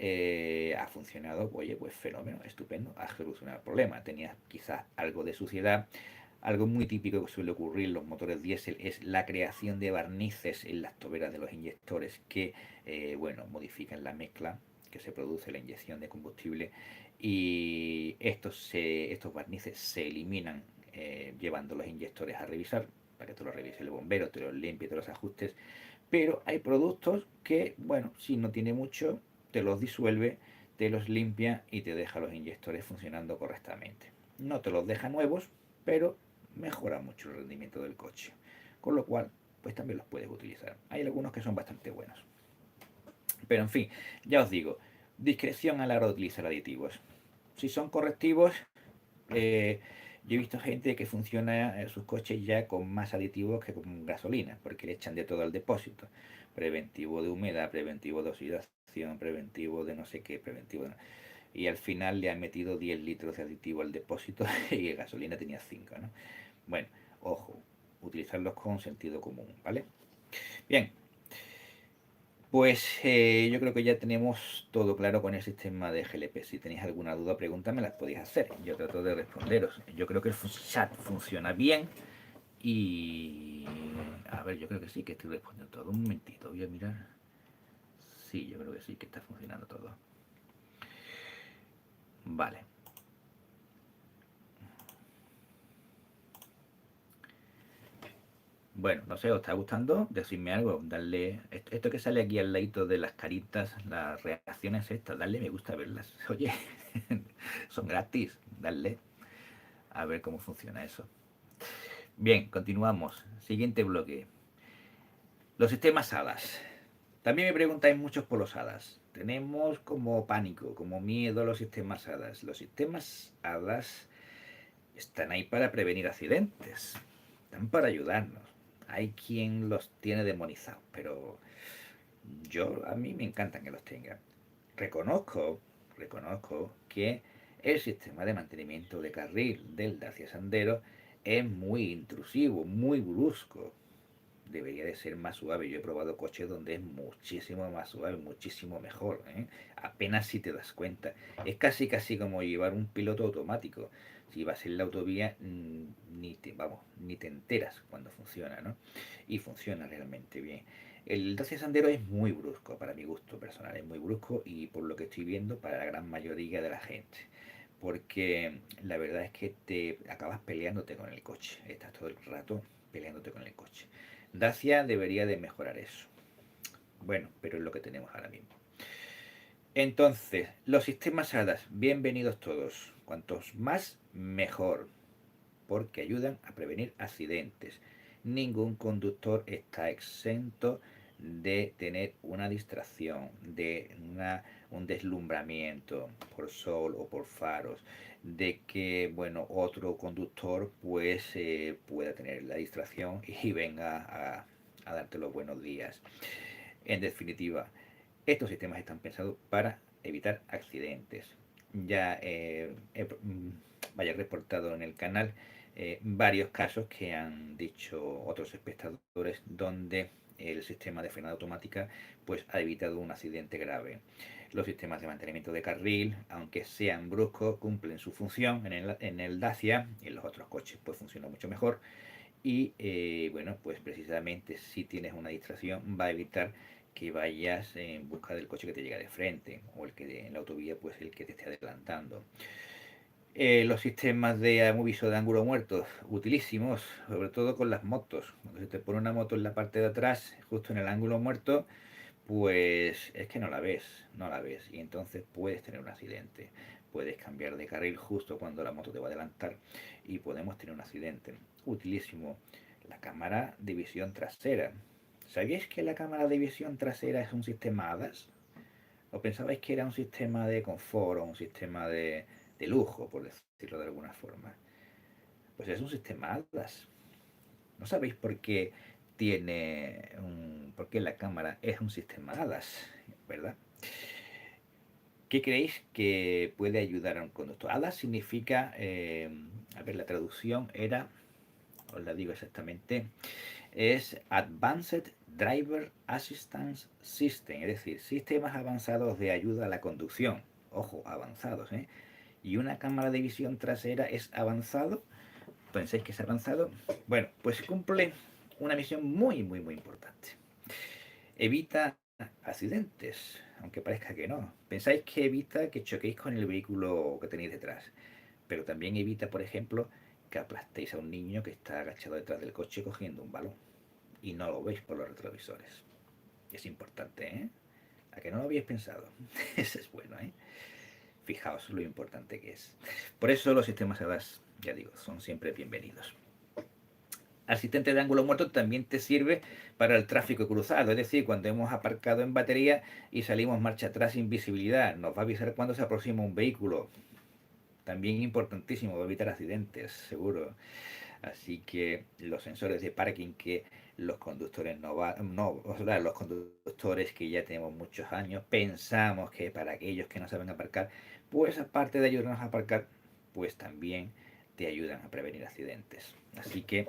[SPEAKER 1] ha funcionado, oye, pues fenómeno, estupendo, has solucionado el problema. Tenías quizás algo de suciedad. Algo muy típico que suele ocurrir en los motores diésel es la creación de barnices en las toberas de los inyectores que, bueno, modifican la mezcla que se produce la inyección de combustible y estos barnices se eliminan llevando los inyectores a revisar para que te los revise el bombero, te los limpie, te los ajustes, pero hay productos que, bueno, si no tiene mucho, te los disuelve, te los limpia y te deja los inyectores funcionando correctamente. No te los deja nuevos, pero mejora mucho el rendimiento del coche. Con lo cual, pues también los puedes utilizar. Hay algunos que son bastante buenos. Pero en fin, ya os digo, discreción a la hora de utilizar aditivos. Si son correctivos, eh, yo he visto gente que funciona sus coches ya con más aditivos que con gasolina, porque le echan de todo al depósito. Preventivo de humedad, preventivo de oxidación, preventivo de no sé qué, preventivo de... Y al final le han metido 10 litros de aditivo al depósito y la gasolina tenía 5, ¿no? Bueno, ojo, utilizarlos con sentido común, ¿vale? Bien, pues yo creo que ya tenemos todo claro con el sistema de GLP. Si tenéis alguna duda, pregunta, me las podéis hacer. Yo trato de responderos. Yo creo que el chat funciona bien y... A ver, yo creo que sí, que estoy respondiendo todo. Un momentito, voy a mirar. Sí, yo creo que sí, que está funcionando todo. Vale. Bueno, no sé, ¿os está gustando? Decidme algo, darle... Esto que sale aquí al ladito de las caritas, las reacciones estas, darle me gusta verlas. Oye, son gratis, darle a ver cómo funciona eso. Bien, continuamos. Siguiente bloque. Los sistemas HADAS. También me preguntáis muchos por los HADAS. Tenemos como pánico, como miedo a los sistemas HADAS. Los sistemas HADAS están ahí para prevenir accidentes. Están para ayudarnos. Hay quien los tiene demonizados, pero a mí me encantan que los tengan. Reconozco, reconozco que el sistema de mantenimiento de carril del Dacia Sandero es muy intrusivo, muy brusco. Debería de ser más suave. Yo he probado coches donde es muchísimo más suave, muchísimo mejor, ¿eh? Apenas si te das cuenta. Es casi casi como llevar un piloto automático. Si vas en la autovía, ni te enteras cuando funciona, ¿no? Y funciona realmente bien. El Dacia Sandero es muy brusco, para mi gusto personal, es muy brusco y por lo que estoy viendo, para la gran mayoría de la gente. Porque la verdad es que te acabas peleándote con el coche. Estás todo el rato peleándote con el coche. Dacia debería de mejorar eso. Bueno, pero es lo que tenemos ahora mismo. Entonces, los sistemas HADAS, bienvenidos todos. Cuantos más, mejor, porque ayudan a prevenir accidentes. Ningún conductor está exento de tener una distracción, un deslumbramiento por sol o por faros, de que, bueno, otro conductor pues pueda tener la distracción y venga a darte los buenos días. En definitiva, estos sistemas están pensados para evitar accidentes. Ya vaya reportado en el canal varios casos que han dicho otros espectadores donde el sistema de frenada automática pues ha evitado un accidente grave. Los sistemas de mantenimiento de carril, aunque sean bruscos, cumplen su función en el Dacia y en los otros coches pues funciona mucho mejor. Y bueno, pues precisamente si tienes una distracción va a evitar que vayas en busca del coche que te llega de frente o el que en la autovía pues el que te esté adelantando. Los sistemas de aviso de ángulo muerto, utilísimos, sobre todo con las motos. Cuando se te pone una moto en la parte de atrás, justo en el ángulo muerto, pues es que no la ves, no la ves. Y entonces puedes tener un accidente. Puedes cambiar de carril justo cuando la moto te va a adelantar y podemos tener un accidente. Utilísimo. La cámara de visión trasera. ¿Sabíais que la cámara de visión trasera es un sistema ADAS? ¿O pensabais que era un sistema de confort o un sistema de lujo, por decirlo de alguna forma? Pues es un sistema ADAS. ¿No sabéis por qué por qué la cámara es un sistema ADAS, verdad? ¿Qué creéis que puede ayudar a un conductor? ADAS significa, a ver, la traducción era, os la digo exactamente, es Advanced Driver Assistance System, es decir, sistemas avanzados de ayuda a la conducción. Ojo, avanzados, ¿eh? Y una cámara de visión trasera es avanzado. ¿Pensáis que es avanzado? Bueno, pues cumple una misión muy, muy, muy importante. Evita accidentes, aunque parezca que no. Pensáis que evita que choquéis con el vehículo que tenéis detrás, pero también evita, por ejemplo, que aplastéis a un niño que está agachado detrás del coche cogiendo un balón y no lo veis por los retrovisores. Es importante, ¿eh? ¿A que no lo habéis pensado? Eso es bueno, ¿eh? Fijaos lo importante que es. Por eso los sistemas ADAS, ya digo, son siempre bienvenidos. Asistente de ángulo muerto también te sirve para el tráfico cruzado, es decir, cuando hemos aparcado en batería y salimos marcha atrás sin visibilidad, nos va a avisar cuando se aproxima un vehículo. También importantísimo, va a evitar accidentes, seguro. Así que los sensores de parking que los conductores los conductores que ya tenemos muchos años pensamos que para aquellos que no saben aparcar, pues aparte de ayudarnos a aparcar, pues también te ayudan a prevenir accidentes. Así que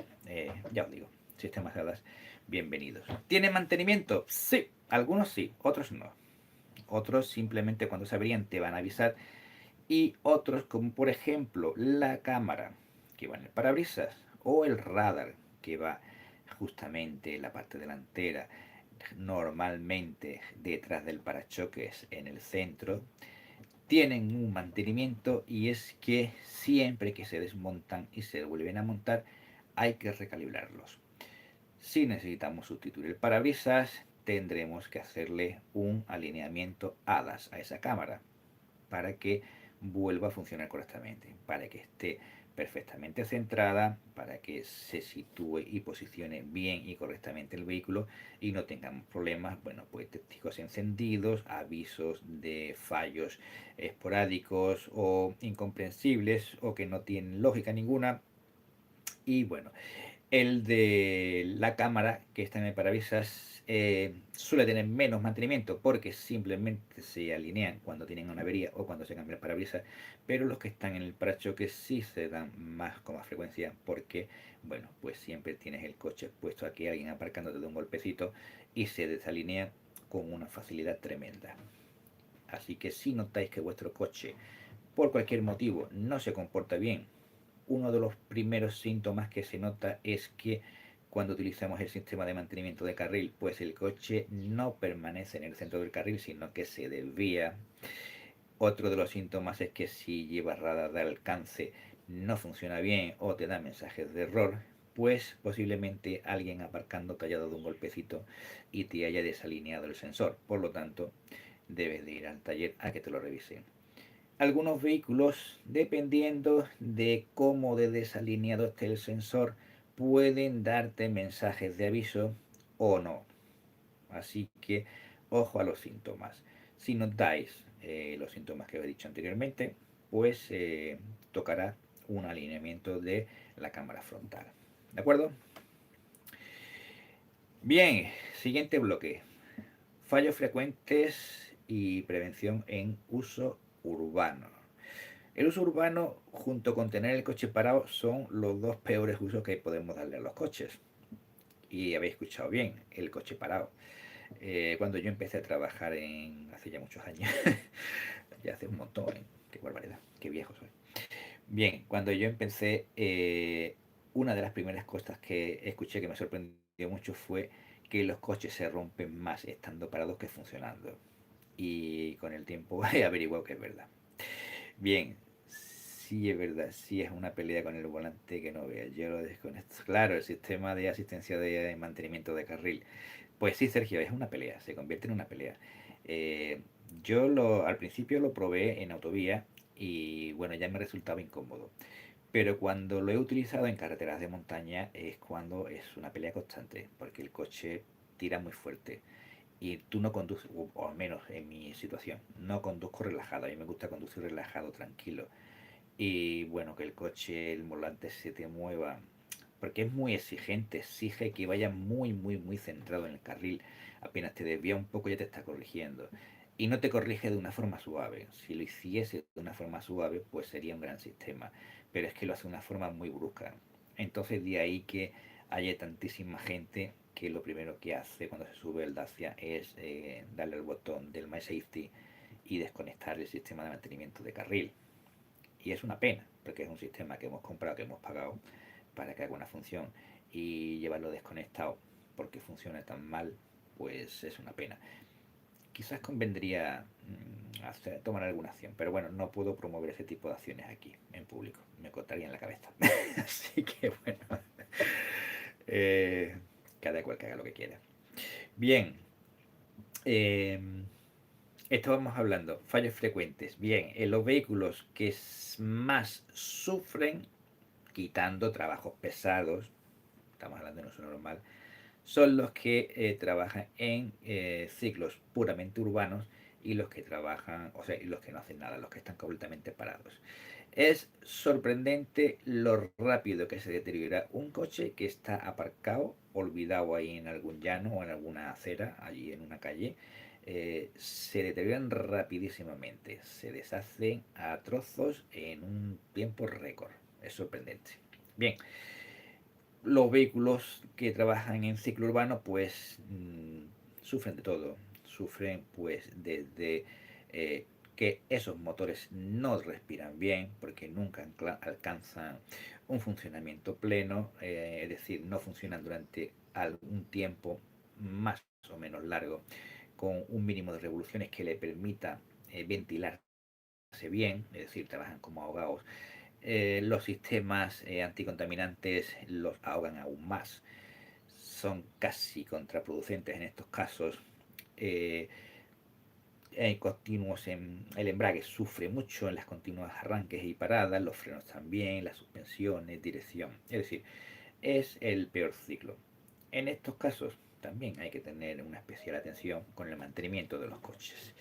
[SPEAKER 1] ya os digo, sistemas ADAS, bienvenidos. ¿Tiene mantenimiento? Sí, algunos sí, otros no. Otros simplemente cuando se abrían te van a avisar y otros como por ejemplo la cámara que va en el parabrisas o el radar que va justamente en la parte delantera, normalmente detrás del parachoques en el centro, tienen un mantenimiento y es que siempre que se desmontan y se vuelven a montar hay que recalibrarlos. Si necesitamos sustituir el parabrisas, tendremos que hacerle un alineamiento ADAS a esa cámara para que vuelva a funcionar correctamente, para que esté perfectamente centrada, para que se sitúe y posicione bien y correctamente el vehículo y no tengamos problemas, bueno, pues testigos encendidos, avisos de fallos esporádicos o incomprensibles o que no tienen lógica ninguna. Y bueno, el de la cámara que está en el parabrisas suele tener menos mantenimiento porque simplemente se alinean cuando tienen una avería o cuando se cambia el parabrisas, pero los que están en el parachoques sí se dan más con más frecuencia porque, bueno, pues siempre tienes el coche puesto aquí, alguien aparcándote de un golpecito y se desalinea con una facilidad tremenda. Así que si notáis que vuestro coche por cualquier motivo no se comporta bien, uno de los primeros síntomas que se nota es que cuando utilizamos el sistema de mantenimiento de carril, pues el coche no permanece en el centro del carril, sino que se desvía. Otro de los síntomas es que si llevas radar de alcance no funciona bien o te da mensajes de error, pues posiblemente alguien aparcando te haya dado un golpecito y te haya desalineado el sensor. Por lo tanto, debes de ir al taller a que te lo revisen. Algunos vehículos, dependiendo de cómo de desalineado esté el sensor, pueden darte mensajes de aviso o no. Así que ojo a los síntomas. Si notáis los síntomas que os he dicho anteriormente, pues tocará un alineamiento de la cámara frontal. ¿De acuerdo? Bien, siguiente bloque. Fallos frecuentes y prevención en uso urbano. El uso urbano, junto con tener el coche parado, son los dos peores usos que podemos darle a los coches. Y habéis escuchado bien, el coche parado. Cuando yo empecé a trabajar hace ya muchos años, ya hace un montón, qué barbaridad, qué viejo soy. Bien, cuando yo empecé, una de las primeras cosas que escuché que me sorprendió mucho fue que los coches se rompen más estando parados que funcionando. Y con el tiempo he averiguado que es verdad. Bien, sí es verdad, sí es una pelea con el volante que no veas. Yo lo desconecto. Claro, el sistema de asistencia de mantenimiento de carril. Pues sí, Sergio, es una pelea, se convierte en una pelea. Eh, al principio lo probé en autovía y bueno, ya me resultaba incómodo. Pero cuando lo he utilizado en carreteras de montaña es cuando es una pelea constante, porque el coche tira muy fuerte y tú no conduces, o al menos en mi situación, no conduzco relajado. A mí me gusta conducir relajado, tranquilo. Y bueno, que el coche, el volante se te mueva, porque es muy exigente, exige que vaya muy, muy, muy centrado en el carril. Apenas te desvía un poco ya te está corrigiendo. Y no te corrige de una forma suave. Si lo hiciese de una forma suave, pues sería un gran sistema. Pero es que lo hace de una forma muy brusca. Entonces de ahí que haya tantísima gente que lo primero que hace cuando se sube el Dacia es darle el botón del My Safety y desconectar el sistema de mantenimiento de carril. Y es una pena, porque es un sistema que hemos comprado, que hemos pagado para que haga una función y llevarlo desconectado porque funciona tan mal, pues es una pena. Quizás convendría tomar alguna acción, pero bueno, no puedo promover ese tipo de acciones aquí, en público. Me cortaría en la cabeza. Así que bueno, eh, cada cual que haga lo que quiera. Bien, eh, estábamos hablando, fallos frecuentes. Bien, en los vehículos que más sufren, quitando trabajos pesados, estamos hablando de un uso normal, son los que trabajan en ciclos puramente urbanos y los que trabajan, o sea, y los que no hacen nada, los que están completamente parados. Es sorprendente lo rápido que se deteriora un coche que está aparcado, olvidado ahí en algún llano o en alguna acera, allí en una calle. Se deterioran rapidísimamente, se deshacen a trozos en un tiempo récord. Es sorprendente. Bien, los vehículos que trabajan en ciclo urbano pues sufren de todo. Sufren pues desde que esos motores no respiran bien porque nunca alcanzan un funcionamiento pleno, es decir, no funcionan durante algún tiempo más o menos largo con un mínimo de revoluciones que le permita ventilarse bien, es decir, trabajan como ahogados. Los sistemas anticontaminantes los ahogan aún más, son casi contraproducentes en estos casos. Eh, el embrague sufre mucho en las continuas arranques y paradas, los frenos también, las suspensiones, dirección. Es decir, es el peor ciclo. En estos casos también hay que tener una especial atención con el mantenimiento de los coches.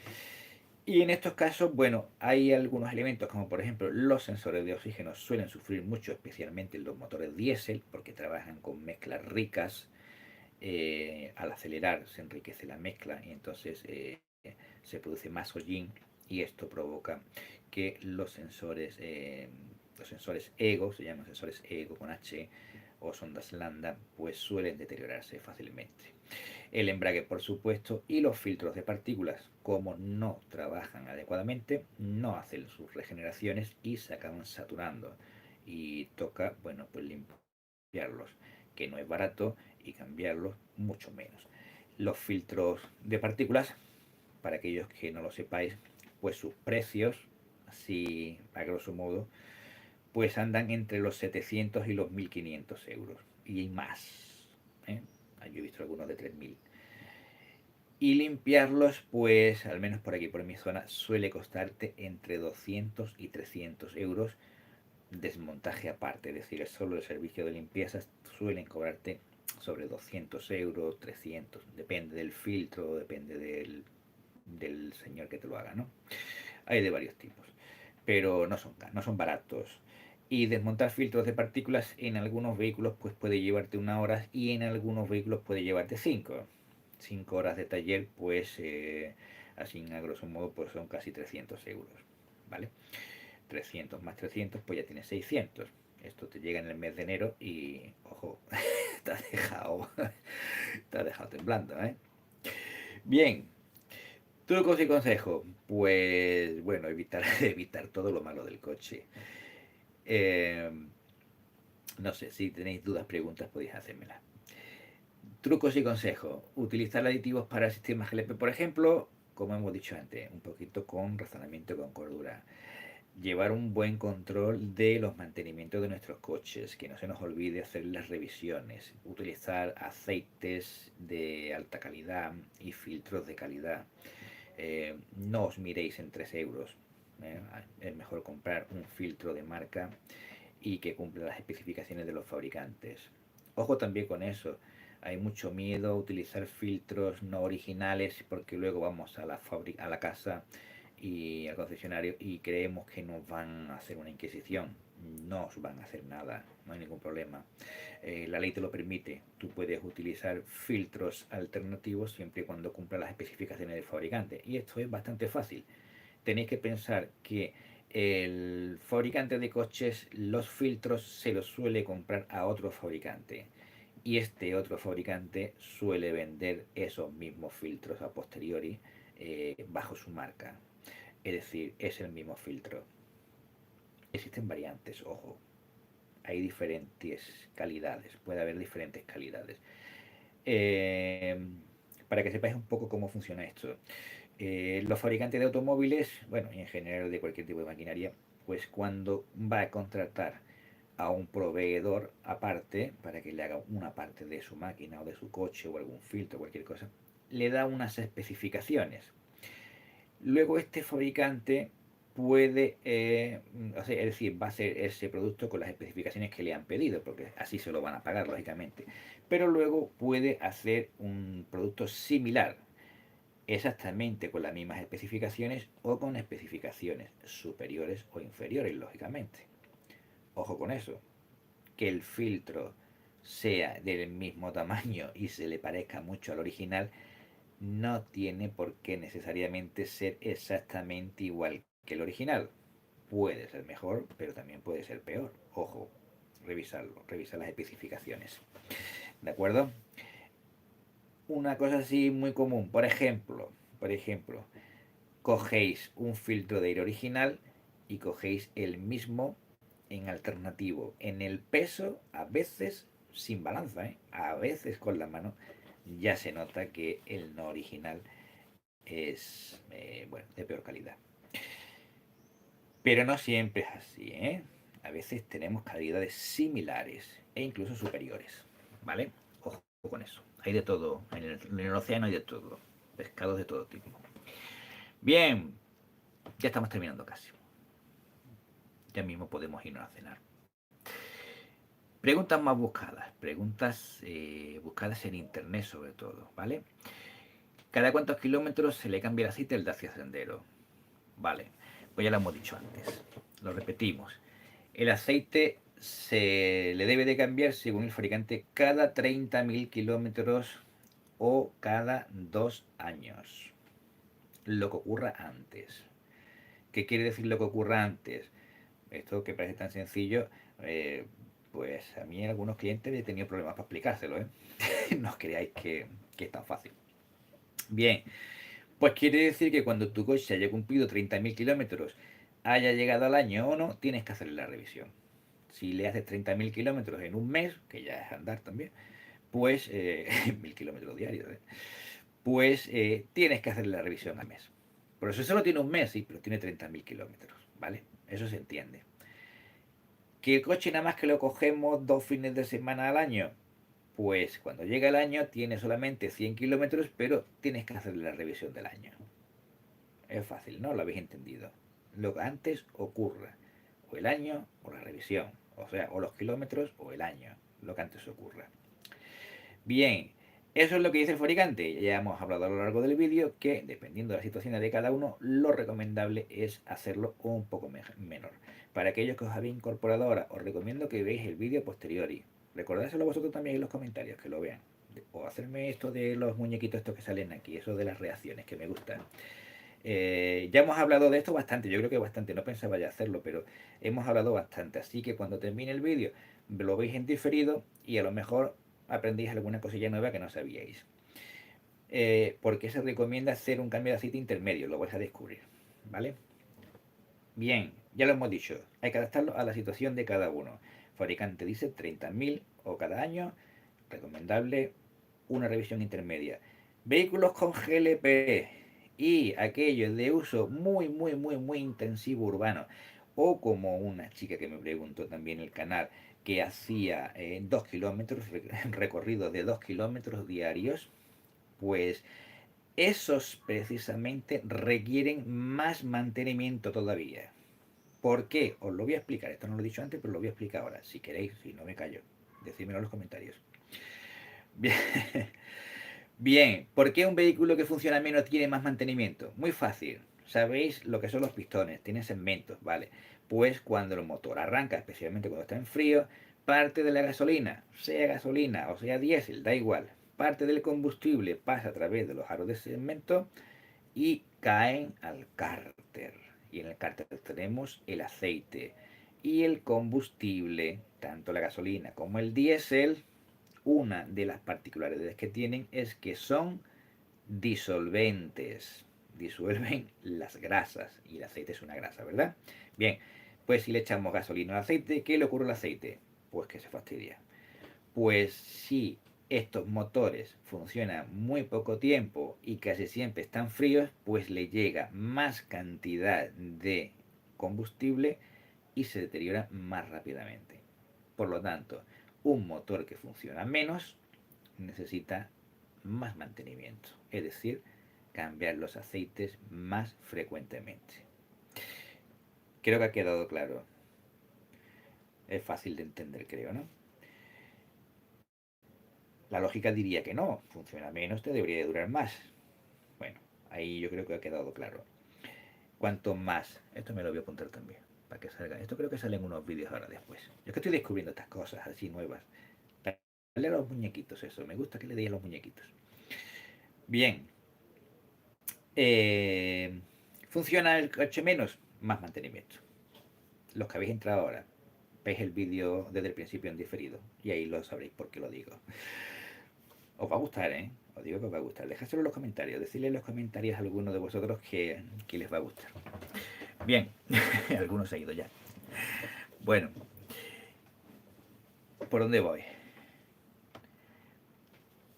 [SPEAKER 1] Y en estos casos, bueno, hay algunos elementos como por ejemplo los sensores de oxígeno suelen sufrir mucho, especialmente los motores diésel, porque trabajan con mezclas ricas. Al acelerar se enriquece la mezcla y entonces se produce más hollín y esto provoca que los sensores EGO, se llaman sensores EGO con H o sondas lambda, pues suelen deteriorarse fácilmente. El embrague, por supuesto, y los filtros de partículas, como no trabajan adecuadamente, no hacen sus regeneraciones y se acaban saturando. Y toca, bueno, pues limpiarlos, que no es barato, y cambiarlos mucho menos. Los filtros de partículas, para aquellos que no lo sepáis, pues sus precios, así a grosso modo, pues andan entre los 700 y los 1500 euros y más. ¿eh? Yo he visto algunos de 3000. Y limpiarlos, pues, al menos por aquí, por mi zona, suele costarte entre 200 y 300 euros desmontaje aparte. Es decir, solo el servicio de limpieza suelen cobrarte sobre 200 euros, 300, depende del filtro, depende del señor que te lo haga, ¿no? Hay de varios tipos, pero no son baratos. Y desmontar filtros de partículas en algunos vehículos pues puede llevarte 1 hora y en algunos vehículos puede llevarte 5 horas de taller, pues así a grosso modo pues son casi 300 euros, ¿vale? 300 más 300 pues ya tienes 600. Esto te llega en el mes de enero y, ojo, te has dejado temblando, ¿eh? Bien, trucos y consejos. Pues bueno, evitar todo lo malo del coche. Eh, no sé, si tenéis dudas, preguntas, podéis hacérmelas. Trucos y consejos. Utilizar aditivos para el sistema GLP, por ejemplo, como hemos dicho antes, un poquito con razonamiento, con cordura. Llevar un buen control de los mantenimientos de nuestros coches, que no se nos olvide hacer las revisiones, utilizar aceites de alta calidad y filtros de calidad. No os miréis en 3 euros. Es mejor comprar un filtro de marca y que cumpla las especificaciones de los fabricantes. Ojo también con eso. Hay mucho miedo a utilizar filtros no originales porque luego vamos a a la casa y al concesionario y creemos que nos van a hacer una inquisición. No os van a hacer nada, no hay ningún problema. La ley te lo permite. Tú puedes utilizar filtros alternativos siempre y cuando cumpla las especificaciones del fabricante. Y esto es bastante fácil. Tenéis que pensar que el fabricante de coches los filtros se los suele comprar a otro fabricante y este otro fabricante suele vender esos mismos filtros a posteriori bajo su marca. Es decir, es el mismo filtro. Existen variantes, ojo. Hay diferentes calidades, puede haber diferentes calidades. Eh, para que sepáis un poco cómo funciona esto. Los fabricantes de automóviles, bueno, y en general de cualquier tipo de maquinaria, pues cuando va a contratar a un proveedor aparte para que le haga una parte de su máquina o de su coche o algún filtro, cualquier cosa, le da unas especificaciones. Luego este fabricante puede, o sea, es decir, va a hacer ese producto con las especificaciones que le han pedido, porque así se lo van a pagar, lógicamente. Pero luego puede hacer un producto similar, exactamente con las mismas especificaciones o con especificaciones superiores o inferiores, lógicamente. Ojo con eso, que el filtro sea del mismo tamaño y se le parezca mucho al original, no tiene por qué necesariamente ser exactamente igual que el original. Puede ser mejor, pero también puede ser peor. Ojo, revisarlo, revisar las especificaciones. ¿De acuerdo? Una cosa así muy común, por ejemplo, cogéis un filtro de aire original y cogéis el mismo en alternativo. En el peso, a veces sin balanza, ¿eh? A veces con la mano, ya se nota que el no original es bueno, de peor calidad. Pero no siempre es así, ¿eh? A veces tenemos calidades similares e incluso superiores, ¿vale? Ojo con eso. Hay de todo. En el océano hay de todo. Pescados de todo tipo. Bien, ya estamos terminando casi. Ya mismo podemos irnos a cenar. Preguntas más buscadas. Preguntas buscadas en internet sobre todo, ¿vale? ¿Cada cuántos kilómetros se le cambia el aceite del Dacia Sendero? Vale, pues ya lo hemos dicho antes. Lo repetimos. El aceite se le debe de cambiar según el fabricante cada 30.000 kilómetros o cada 2 años. Lo que ocurra antes. ¿Qué quiere decir lo que ocurra antes? Esto que parece tan sencillo, pues a mí en algunos clientes he tenido problemas para explicárselo, ¿eh? No os creáis que es tan fácil. Bien, pues quiere decir que cuando tu coche haya cumplido 30.000 kilómetros, haya llegado al año o no, tienes que hacerle la revisión. Si le haces 30.000 kilómetros en un mes, que ya es andar también, pues 1.000 kilómetros diarios, ¿eh? Pues tienes que hacerle la revisión al mes. Por eso solo tiene un mes, sí, pero tiene 30.000 kilómetros, ¿vale? Eso se entiende. Que el coche nada más que lo cogemos 2 fines de semana al año, pues cuando llega el año tiene solamente 100 kilómetros, pero tienes que hacerle la revisión del año. Es fácil, ¿no? Lo habéis entendido. Lo que antes ocurra, o el año o la revisión, o sea, o los kilómetros o el año, lo que antes ocurra. Bien, eso es lo que dice el fabricante. Ya hemos hablado a lo largo del vídeo que, dependiendo de la situación de cada uno, lo recomendable es hacerlo un poco menor. Para aquellos que os habéis incorporado ahora, os recomiendo que veáis el vídeo posteriori. Recordárselo vosotros también en los comentarios, que lo vean. O hacerme esto de los muñequitos estos que salen aquí, eso de las reacciones, que me gustan. Ya hemos hablado de esto bastante, yo creo que bastante, no pensaba ya hacerlo, pero hemos hablado bastante. Así que cuando termine el vídeo, lo veis en diferido y a lo mejor aprendéis alguna cosilla nueva que no sabíais. ¿Por qué se recomienda hacer un cambio de aceite intermedio? Lo vais a descubrir, ¿vale? Bien, ya lo hemos dicho, hay que adaptarlo a la situación de cada uno. Fabricante dice 30.000 o cada año, recomendable una revisión intermedia. Vehículos con GLP y aquellos de uso muy intensivo urbano, o como una chica que me preguntó también en el canal, que hacía 2 kilómetros, recorridos de 2 kilómetros diarios, pues esos precisamente requieren más mantenimiento todavía. ¿Por qué? Os lo voy a explicar. Esto no lo he dicho antes, pero lo voy a explicar ahora. Si queréis, si no me callo, decídmelo en los comentarios. Bien. Bien, ¿por qué un vehículo que funciona menos tiene más mantenimiento? Muy fácil. Sabéis lo que son los pistones, tienen segmentos, ¿vale? Pues cuando el motor arranca, especialmente cuando está en frío, parte de la gasolina o sea diésel, da igual, parte del combustible pasa a través de los aros de segmento y caen al cárter. Y en el cárter tenemos el aceite y el combustible, tanto la gasolina como el diésel. Una de las particularidades que tienen es que son disolventes, disuelven las grasas y el aceite es una grasa, ¿verdad? Bien, pues si le echamos gasolina al aceite, ¿qué le ocurre al aceite? Pues que se fastidia. Pues si estos motores funcionan muy poco tiempo y casi siempre están fríos, pues le llega más cantidad de combustible y se deteriora más rápidamente. Por lo tanto, un motor que funciona menos necesita más mantenimiento, es decir, cambiar los aceites más frecuentemente. Creo que ha quedado claro. Es fácil de entender, creo, ¿no? La lógica diría que no, funciona menos, te debería de durar más. Bueno, ahí yo creo que ha quedado claro. Cuanto más, esto me lo voy a apuntar también, para que salga. Esto creo que sale en unos vídeos ahora después. Yo es que estoy descubriendo estas cosas así nuevas. Dale a los muñequitos eso, me gusta que le deis a los muñequitos. Bien. ¿Funciona el coche menos? Más mantenimiento. Los que habéis entrado ahora, veis el vídeo desde el principio en diferido y ahí lo sabréis por qué lo digo. Os va a gustar, ¿eh? Os digo que os va a gustar. Dejádselo en los comentarios. Decidle en los comentarios a alguno de vosotros que les va a gustar. Bien, algunos se ha ido ya. Bueno, ¿por dónde voy?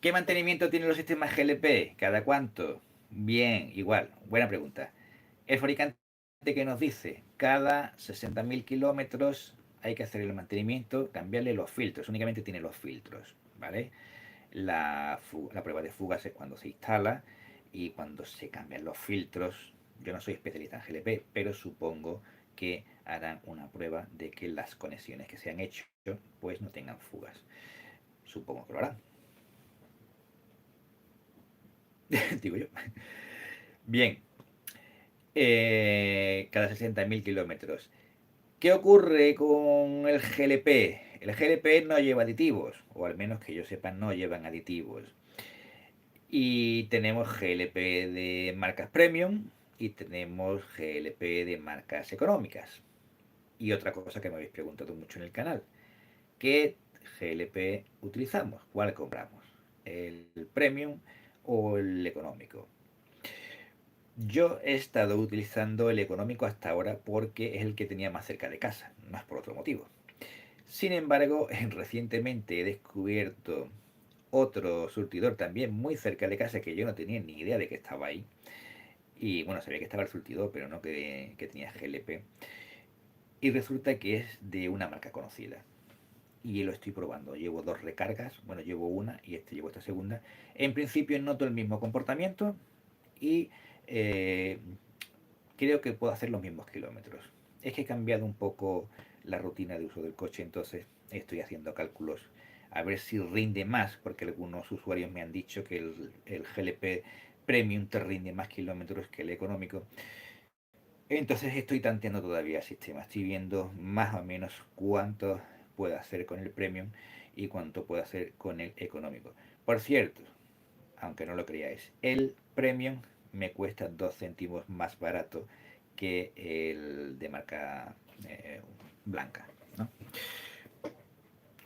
[SPEAKER 1] ¿Qué mantenimiento tienen los sistemas GLP? ¿Cada cuánto? Bien, igual. Buena pregunta. El fabricante que nos dice, cada 60.000 kilómetros hay que hacer el mantenimiento, cambiarle los filtros. Únicamente tiene los filtros, ¿vale? La prueba de fugas es cuando se instala y cuando se cambian los filtros. Yo no soy especialista en GLP, pero supongo que harán una prueba de que las conexiones que se han hecho pues no tengan fugas. Supongo que lo harán. Digo yo. Bien. Cada 60.000 kilómetros. ¿Qué ocurre con el GLP? El GLP no lleva aditivos, o al menos que yo sepa no llevan aditivos. Y tenemos GLP de marcas premium y tenemos GLP de marcas económicas. Y otra cosa que me habéis preguntado mucho en el canal, ¿qué GLP utilizamos? ¿Cuál compramos? ¿El premium o el económico? Yo he estado utilizando el económico hasta ahora porque es el que tenía más cerca de casa, no es por otro motivo. Sin embargo, recientemente he descubierto otro surtidor también muy cerca de casa que yo no tenía ni idea de que estaba ahí. Y bueno, sabía que estaba el surtidor, pero no que tenía GLP. Y resulta que es de una marca conocida. Y lo estoy probando. Llevo dos recargas, bueno, llevo una y llevo esta segunda. En principio noto el mismo comportamiento y creo que puedo hacer los mismos kilómetros. Es que he cambiado un poco la rutina de uso del coche, entonces estoy haciendo cálculos a ver si rinde más, porque algunos usuarios me han dicho que el GLP Premium te rinde más kilómetros que el económico. Entonces estoy tanteando todavía el sistema, estoy viendo más o menos cuánto puedo hacer con el Premium y cuánto puedo hacer con el económico. Por cierto, aunque no lo creáis, el Premium me cuesta 2 céntimos más barato que el de marca blanca, ¿no?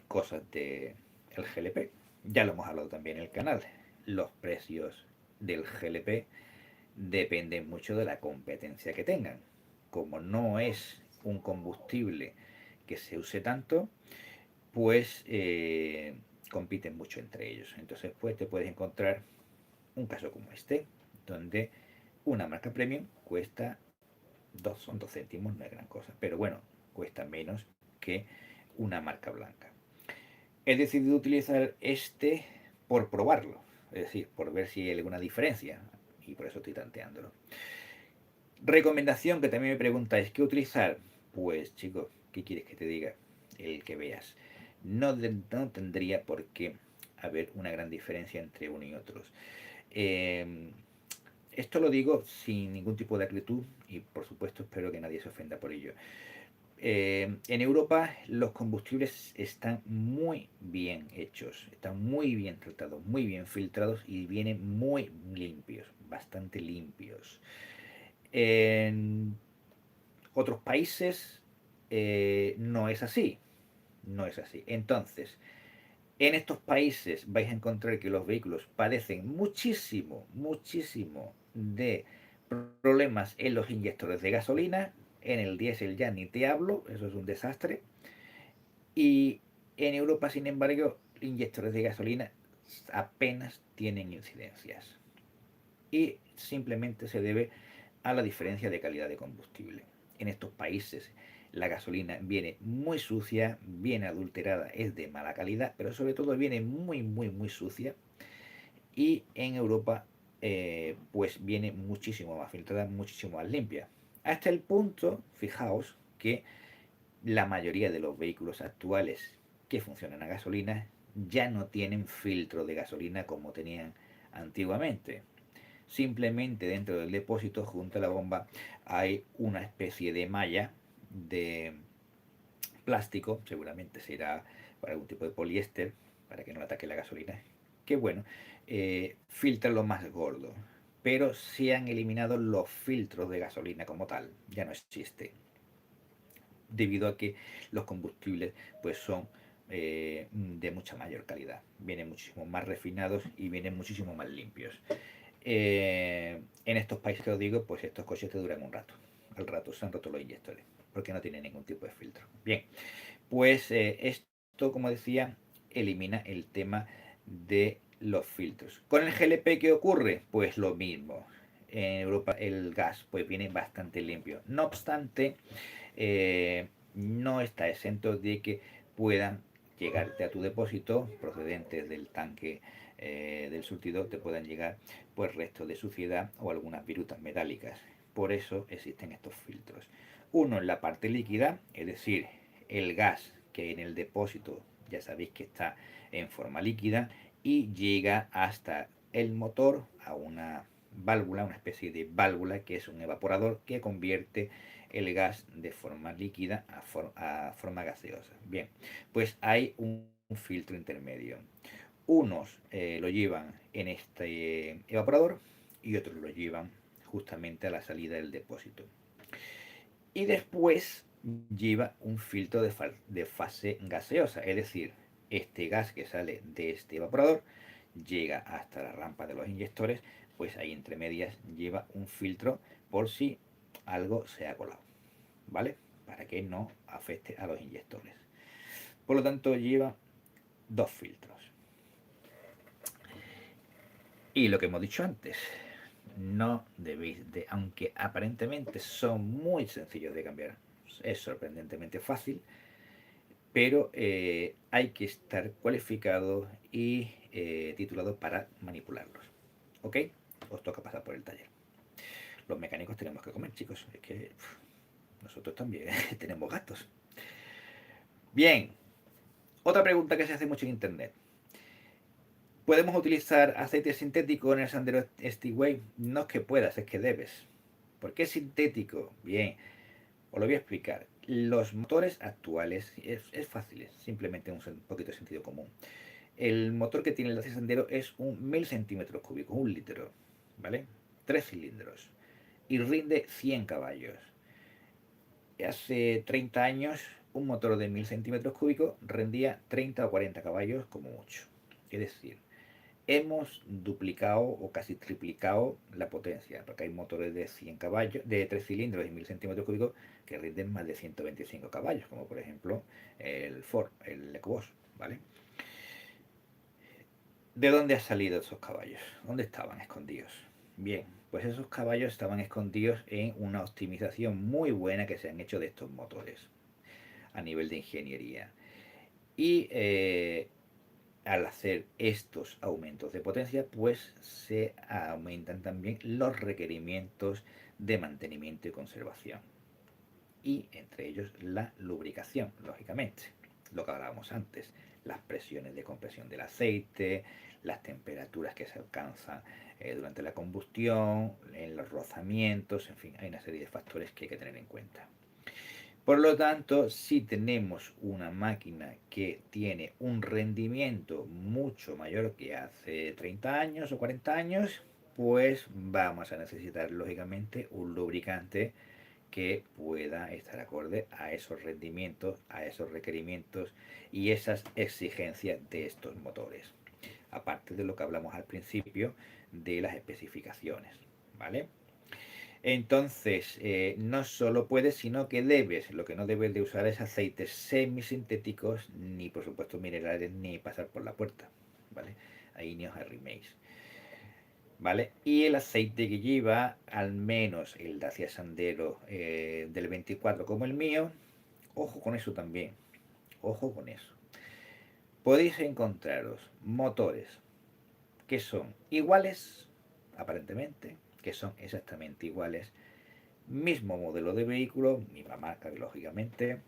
[SPEAKER 1] Cosas de el GLP. Ya lo hemos hablado también en el canal. Los precios del GLP dependen mucho de la competencia que tengan. Como no es un combustible que se use tanto, pues compiten mucho entre ellos. Entonces, pues te puedes encontrar un caso como este, donde una marca premium cuesta son 2 céntimos, no es gran cosa, pero bueno, cuesta menos que una marca blanca. He decidido utilizar este por probarlo, es decir, por ver si hay alguna diferencia, y por eso estoy tanteándolo. Recomendación que también me preguntáis, ¿qué utilizar? Pues chicos, ¿qué quieres que te diga? El que veas. No tendría por qué haber una gran diferencia entre uno y otros. Eh, Esto lo digo sin ningún tipo de acritud y por supuesto espero que nadie se ofenda por ello. En Europa los combustibles están muy bien hechos, están muy bien tratados, muy bien filtrados y vienen muy limpios, bastante limpios. En otros países no es así, no es así. Entonces, en estos países vais a encontrar que los vehículos padecen muchísimo, muchísimo de problemas en los inyectores de gasolina. En el diésel ya ni te hablo, eso es un desastre. Y en Europa, sin embargo, inyectores de gasolina apenas tienen incidencias. Y simplemente se debe a la diferencia de calidad de combustible. En estos países la gasolina viene muy sucia, viene adulterada, es de mala calidad, pero sobre todo viene muy, muy, muy sucia. Y en Europa pues viene muchísimo más filtrada, muchísimo más limpia. Hasta el punto, fijaos, que la mayoría de los vehículos actuales que funcionan a gasolina ya no tienen filtro de gasolina como tenían antiguamente. Simplemente dentro del depósito, junto a la bomba, hay una especie de malla de plástico, seguramente será para algún tipo de poliéster, para que no ataque la gasolina, que bueno, filtra lo más gordo. Pero se han eliminado los filtros de gasolina como tal, ya no existe, debido a que los combustibles pues son de mucha mayor calidad, vienen muchísimo más refinados y vienen muchísimo más limpios. En estos países que os digo, pues estos coches te duran un rato. Al rato se han roto los inyectores, porque no tienen ningún tipo de filtro. Bien, pues esto, como decía, elimina el tema de los filtros. Con el GLP, ¿qué ocurre? Pues lo mismo. En Europa el gas pues viene bastante limpio. No obstante, no está exento de que puedan llegarte a tu depósito procedentes del tanque del surtidor, te puedan llegar pues restos de suciedad o algunas virutas metálicas. Por eso existen estos filtros. Uno en la parte líquida, es decir, el gas que hay en el depósito, ya sabéis que está en forma líquida y llega hasta el motor a una válvula, una especie de válvula que es un evaporador que convierte el gas de forma líquida a forma gaseosa. Bien, pues hay un filtro intermedio. Unos lo llevan en este evaporador y otros lo llevan justamente a la salida del depósito. Y después lleva un filtro de fase gaseosa, es decir, este gas que sale de este evaporador llega hasta la rampa de los inyectores, pues ahí entre medias lleva un filtro por si algo se ha colado, ¿vale? Para que no afecte a los inyectores. Por lo tanto, lleva dos filtros. Y lo que hemos dicho antes, no debéis de, aunque aparentemente son muy sencillos de cambiar, es sorprendentemente fácil, pero hay que estar cualificado y titulado para manipularlos. ¿Ok? Os toca pasar por el taller. Los mecánicos tenemos que comer, chicos. Es que nosotros también tenemos gastos. Bien, otra pregunta que se hace mucho en internet. ¿Podemos utilizar aceite sintético en el Sandero Steway? No es que puedas, es que debes. ¿Por qué es sintético? Bien, os lo voy a explicar. Los motores actuales es fácil, es simplemente un poquito de sentido común. El motor que tiene el Dacia Sandero es un 1000 centímetros cúbicos, un litro, ¿vale? 3 cilindros y rinde 100 caballos. Hace 30 años un motor de 1000 centímetros cúbicos rendía 30 o 40 caballos como mucho. Es decir, hemos duplicado o casi triplicado la potencia, porque hay motores de 100 caballos, de 3 cilindros y 1000 centímetros cúbicos que rinden más de 125 caballos, como por ejemplo el Ford, el EcoBoost, ¿vale? ¿De dónde han salido esos caballos? ¿Dónde estaban escondidos? Bien, pues esos caballos estaban escondidos en una optimización muy buena que se han hecho de estos motores a nivel de ingeniería. Y al hacer estos aumentos de potencia, pues se aumentan también los requerimientos de mantenimiento y conservación. Y entre ellos la lubricación, lógicamente. Lo que hablábamos antes, las presiones de compresión del aceite, las temperaturas que se alcanzan durante la combustión, en los rozamientos, en fin, hay una serie de factores que hay que tener en cuenta. Por lo tanto, si tenemos una máquina que tiene un rendimiento mucho mayor que hace 30 años o 40 años, pues vamos a necesitar lógicamente un lubricante que pueda estar acorde a esos rendimientos, a esos requerimientos y esas exigencias de estos motores. Aparte de lo que hablamos al principio de las especificaciones, ¿vale? Entonces, no solo puedes, sino que debes. Lo que no debes de usar es aceites semisintéticos, ni por supuesto minerales, ni pasar por la puerta, ¿vale? Ahí ni os arriméis, ¿vale? Y el aceite que lleva, al menos el Dacia Sandero del 24 como el mío, ojo con eso también, ojo con eso. Podéis encontraros motores que son iguales, aparentemente, que son exactamente iguales, mismo modelo de vehículo, misma marca lógicamente,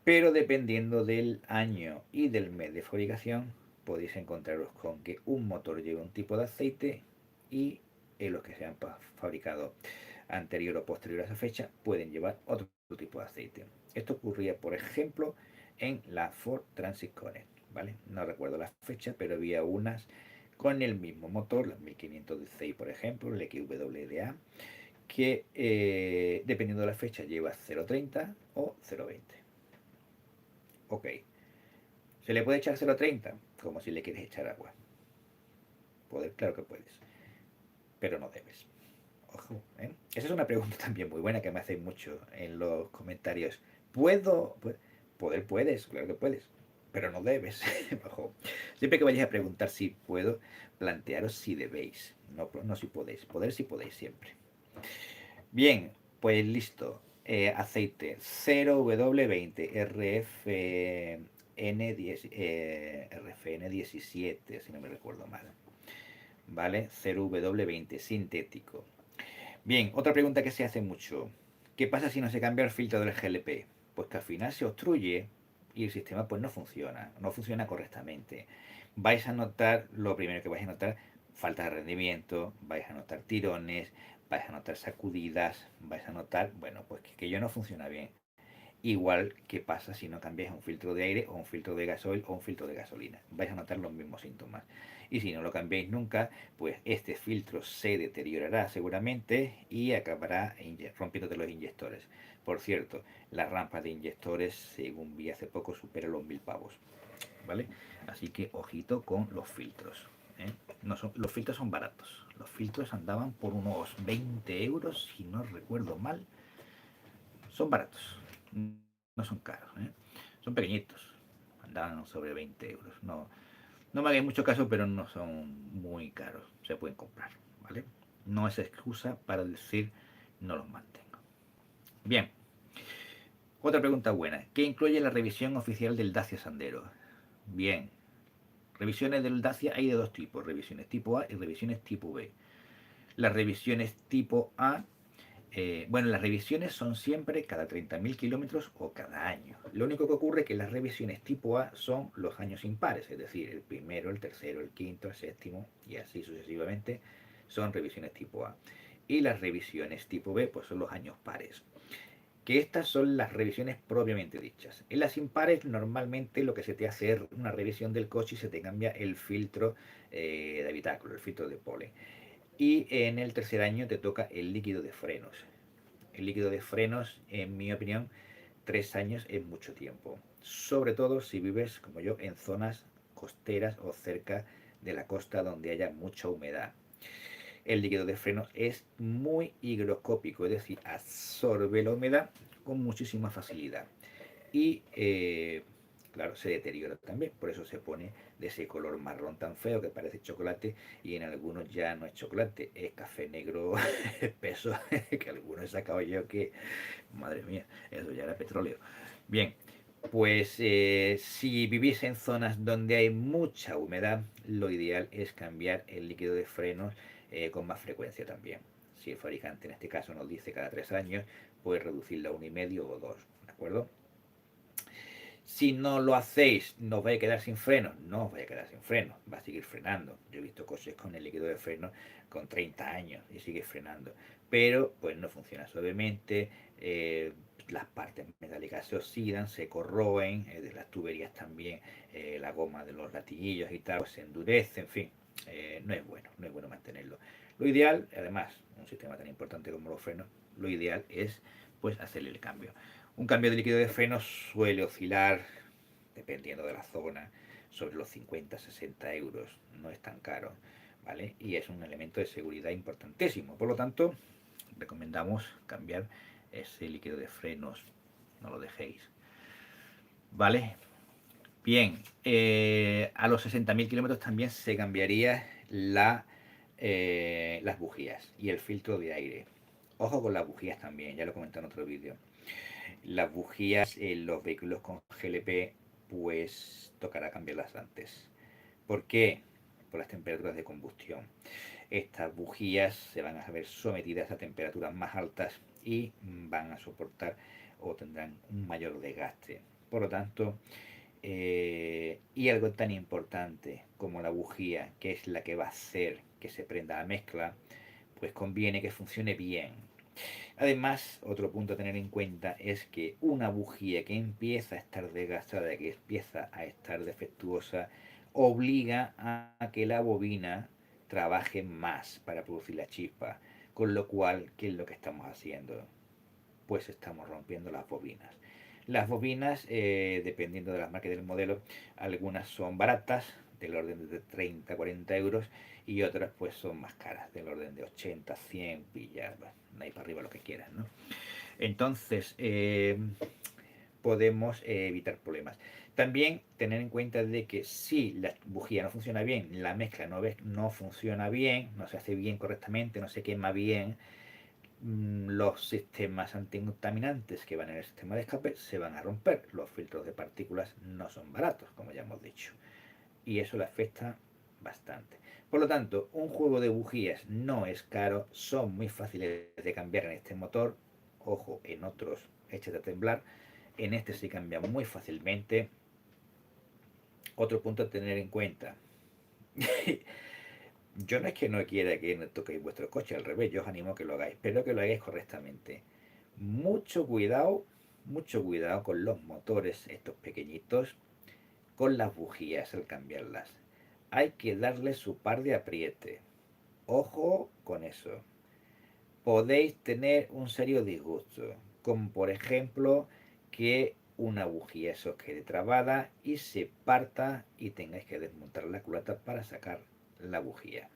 [SPEAKER 1] pero dependiendo del año y del mes de fabricación, podéis encontraros con que un motor lleva un tipo de aceite y en los que se han fabricado anterior o posterior a esa fecha pueden llevar otro tipo de aceite. Esto ocurría, por ejemplo, en la Ford Transit Connect, ¿vale? No recuerdo la fecha, pero había unas con el mismo motor, la 1516 por ejemplo, el XWDA, que dependiendo de la fecha lleva 0,30 o 0,20. Ok, ¿se le puede echar 0,30? Como si le quieres echar agua. Poder, claro que puedes, pero no debes. Ojo, ¿eh? Esa es una pregunta también muy buena que me hacéis mucho en los comentarios. ¿Puedo? Poder puedes, claro que puedes, pero no debes. Ojo. Siempre que vayáis a preguntar si puedo, plantearos si debéis, no si podéis. Poder si podéis siempre. Bien, pues listo. Aceite 0W20 RFN17, si no me recuerdo mal. ¿Vale? 0W20 sintético. Bien, otra pregunta que se hace mucho. ¿Qué pasa si no se cambia el filtro del GLP? Pues que al final se obstruye y el sistema pues no funciona correctamente. Vais a notar, lo primero que vais a notar, falta de rendimiento, vais a notar tirones, vais a notar sacudidas, vais a notar, bueno, pues que yo no funciona bien. Igual que pasa si no cambiáis un filtro de aire o un filtro de gasoil o un filtro de gasolina. Vais a notar los mismos síntomas. Y si no lo cambiáis nunca, pues este filtro se deteriorará seguramente y acabará rompiéndote los inyectores. Por cierto, las rampas de inyectores, según vi hace poco, superan los 1000 pavos. ¿Vale? Así que ojito con los filtros. ¿Eh? No son, los filtros son baratos. Los filtros andaban por unos 20 euros, si no recuerdo mal. Son baratos, no son caros, ¿eh? Son pequeñitos, andaban sobre 20 euros. No, no me hagáis mucho caso, pero no son muy caros, se pueden comprar, ¿vale? No es excusa para decir no los mantengo. Bien, otra pregunta buena. ¿Qué incluye la revisión oficial del Dacia Sandero? Bien, revisiones del Dacia hay de dos tipos, revisiones tipo A y revisiones tipo B. Las revisiones tipo A, bueno, las revisiones son siempre cada 30.000 kilómetros o cada año. Lo único que ocurre es que las revisiones tipo A son los años impares, es decir, el primero, el tercero, el quinto, el séptimo y así sucesivamente son revisiones tipo A. Y las revisiones tipo B pues son los años pares. Que estas son las revisiones propiamente dichas. En las impares normalmente lo que se te hace es una revisión del coche y se te cambia el filtro de habitáculo, el filtro de polen. Y en el tercer año te toca el líquido de frenos. El líquido de frenos, en mi opinión, 3 años es mucho tiempo. Sobre todo si vives, como yo, en zonas costeras o cerca de la costa donde haya mucha humedad. El líquido de freno es muy higroscópico, es decir, absorbe la humedad con muchísima facilidad. Y claro, se deteriora también, por eso se pone de ese color marrón tan feo que parece chocolate, y en algunos ya no es chocolate, es café negro espeso, que algunos he sacado yo que, madre mía, eso ya era petróleo. Bien, pues si vivís en zonas donde hay mucha humedad, lo ideal es cambiar el líquido de frenos con más frecuencia también. Si el fabricante en este caso nos dice cada 3 años, pues reducirlo a 1,5 o 2, ¿de acuerdo? Si no lo hacéis, ¿no os vais a quedar sin freno? No os vais a quedar sin freno, va a seguir frenando. Yo he visto coches con el líquido de freno con 30 años y sigue frenando. Pero pues no funciona suavemente, las partes metálicas se oxidan, se corroen, de las tuberías también, la goma de los latiguillos y tal, pues se endurece, en fin, no es bueno mantenerlo. Lo ideal, además, un sistema tan importante como los frenos, lo ideal es pues hacerle el cambio. Un cambio de líquido de freno suele oscilar, dependiendo de la zona, sobre los 50-60 euros. No es tan caro, ¿vale? Y es un elemento de seguridad importantísimo. Por lo tanto, recomendamos cambiar ese líquido de frenos. No lo dejéis, ¿vale? Bien, a los 60.000 kilómetros también se cambiaría las bujías y el filtro de aire. Ojo con las bujías también, ya lo comenté en otro vídeo. Las bujías en los vehículos con GLP, pues tocará cambiarlas antes. ¿Por qué? Por las temperaturas de combustión. Estas bujías se van a ver sometidas a temperaturas más altas y van a soportar o tendrán un mayor desgaste. Por lo tanto, y algo tan importante como la bujía, que es la que va a hacer que se prenda la mezcla, pues conviene que funcione bien. Además, otro punto a tener en cuenta es que una bujía que empieza a estar desgastada, que empieza a estar defectuosa, obliga a que la bobina trabaje más para producir la chispa. Con lo cual, ¿qué es lo que estamos haciendo? Pues estamos rompiendo las bobinas. Las bobinas, dependiendo de las marcas del modelo, algunas son baratas, del orden de 30-40 euros, y otras pues son más caras, del orden de 80, 100, pillas, bueno, ahí para arriba lo que quieras, ¿no? Entonces, podemos evitar problemas. También tener en cuenta de que si la bujía no funciona bien, la mezcla no funciona bien, no se hace bien correctamente, no se quema bien, los sistemas anticontaminantes que van en el sistema de escape se van a romper. Los filtros de partículas no son baratos, como ya hemos dicho, y eso le afecta bastante. Por lo tanto, un juego de bujías no es caro, son muy fáciles de cambiar en este motor. Ojo, en otros échate a temblar. En este se cambia muy fácilmente. Otro punto a tener en cuenta. Yo no es que no quiera que no toquéis vuestro coche, al revés, yo os animo a que lo hagáis, pero que lo hagáis correctamente. Mucho cuidado con los motores, estos pequeñitos, con las bujías al cambiarlas. Hay que darle su par de apriete. Ojo con eso. Podéis tener un serio disgusto, como por ejemplo que una bujía se os quede trabada y se parta y tengáis que desmontar la culata para sacar la bujía.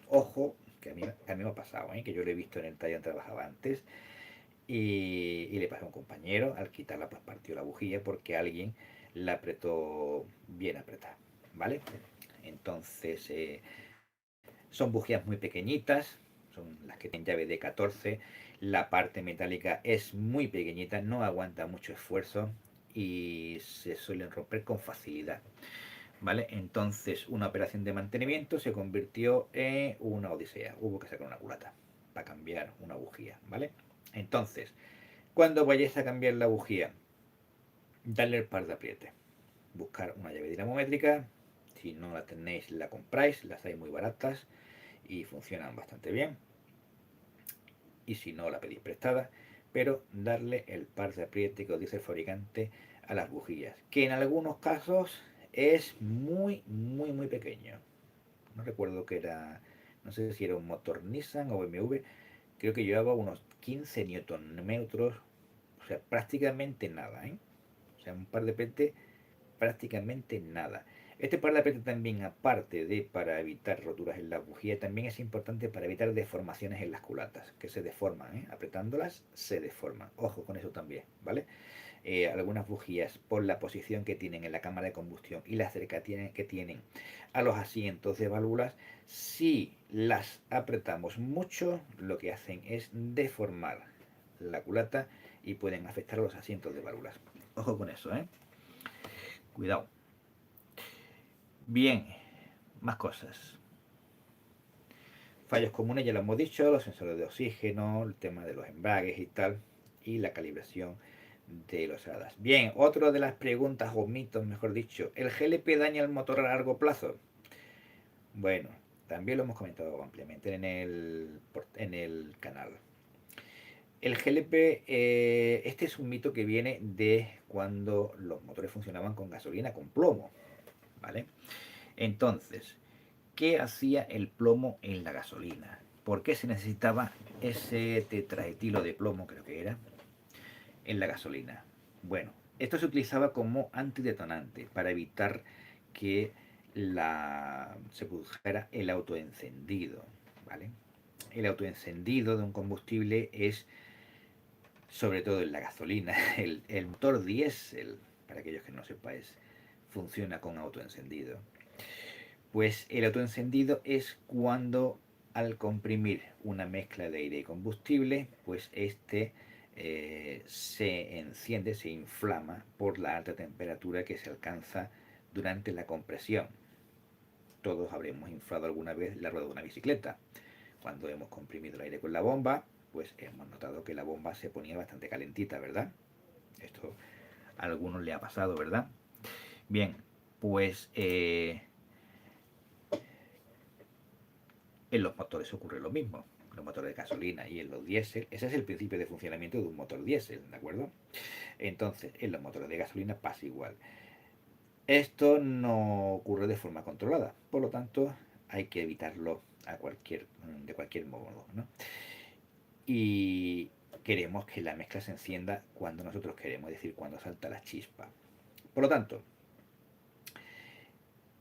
[SPEAKER 1] Ojo, que a mí me ha pasado, que yo lo he visto en el taller donde trabajaba antes, y le pasó a un compañero, al quitarla pues partió la bujía porque alguien la apretó bien apretada, ¿vale? Entonces, son bujías muy pequeñitas, son las que tienen llave de 14, la parte metálica es muy pequeñita, no aguanta mucho esfuerzo y se suelen romper con facilidad. ¿Vale? Entonces una operación de mantenimiento se convirtió en una odisea. Hubo que sacar una culata para cambiar una bujía, ¿vale? Entonces, cuando vayáis a cambiar la bujía, darle el par de apriete. Buscar una llave dinamométrica. Si no la tenéis, la compráis. Las hay muy baratas y funcionan bastante bien. Y si no, la pedís prestada. Pero darle el par de apriete que os dice el fabricante a las bujías. Que en algunos casos es muy pequeño. No recuerdo que era, no sé si era un motor Nissan o BMW, creo que llevaba unos 15 newton metros, o sea, prácticamente nada, ¿eh? O sea, un par de PT, prácticamente nada. Este par de apriete también, aparte de para evitar roturas en la bujía, también es importante para evitar deformaciones en las culatas, que se deforman, ¿eh? Apretándolas se deforman. Ojo con eso también, ¿vale? Algunas bujías, por la posición que tienen en la cámara de combustión y la cercanía que tienen a los asientos de válvulas, si las apretamos mucho, lo que hacen es deformar la culata y pueden afectar a los asientos de válvulas. Ojo con eso, ¿eh? Cuidado. Bien, más cosas. Fallos comunes ya lo hemos dicho, los sensores de oxígeno, el tema de los embragues y tal, y la calibración de los hadas. Bien, otra de las preguntas o mitos, mejor dicho, ¿el GLP daña el motor a largo plazo? Bueno, también lo hemos comentado ampliamente en el canal. El GLP, este es un mito que viene de cuando los motores funcionaban con gasolina, con plomo, ¿vale? Entonces, ¿qué hacía el plomo en la gasolina? ¿Por qué se necesitaba ese tetraetilo de plomo, creo que era, en la gasolina? Bueno, esto se utilizaba como antidetonante para evitar que se produjera el autoencendido, ¿vale? El autoencendido de un combustible es, sobre todo en la gasolina, el motor diésel, para aquellos que no sepáis, funciona con autoencendido. Pues el autoencendido es cuando al comprimir una mezcla de aire y combustible, pues este se enciende, se inflama por la alta temperatura que se alcanza durante la compresión. Todos habremos inflado alguna vez la rueda de una bicicleta. Cuando hemos comprimido el aire con la bomba, pues hemos notado que la bomba se ponía bastante calentita, ¿verdad? Esto a algunos le ha pasado, ¿verdad? Bien, pues en los motores ocurre lo mismo. Los motores de gasolina y en los diésel, ese es el principio de funcionamiento de un motor diésel, ¿de acuerdo? Entonces, en los motores de gasolina pasa igual. Esto no ocurre de forma controlada, por lo tanto, hay que evitarlo de cualquier modo, ¿no? Y queremos que la mezcla se encienda cuando nosotros queremos, es decir, cuando salta la chispa. Por lo tanto,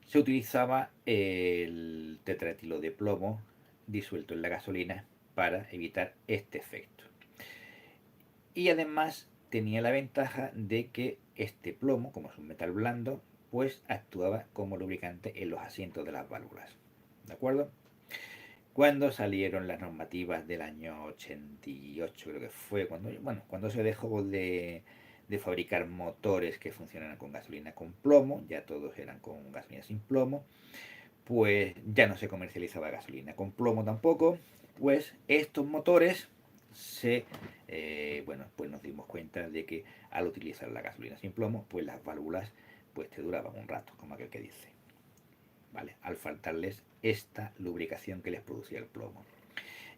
[SPEAKER 1] se utilizaba el tetratilo de plomo disuelto en la gasolina para evitar este efecto. Y además tenía la ventaja de que este plomo, como es un metal blando, pues actuaba como lubricante en los asientos de las válvulas. ¿De acuerdo? Cuando salieron las normativas del año 88, creo que fue, cuando se dejó de fabricar motores que funcionaran con gasolina con plomo, ya todos eran con gasolina sin plomo, pues ya no se comercializaba gasolina con plomo tampoco, pues estos motores pues nos dimos cuenta de que al utilizar la gasolina sin plomo, pues las válvulas pues te duraban un rato, como aquel que dice, ¿vale? Al faltarles esta lubricación que les producía el plomo.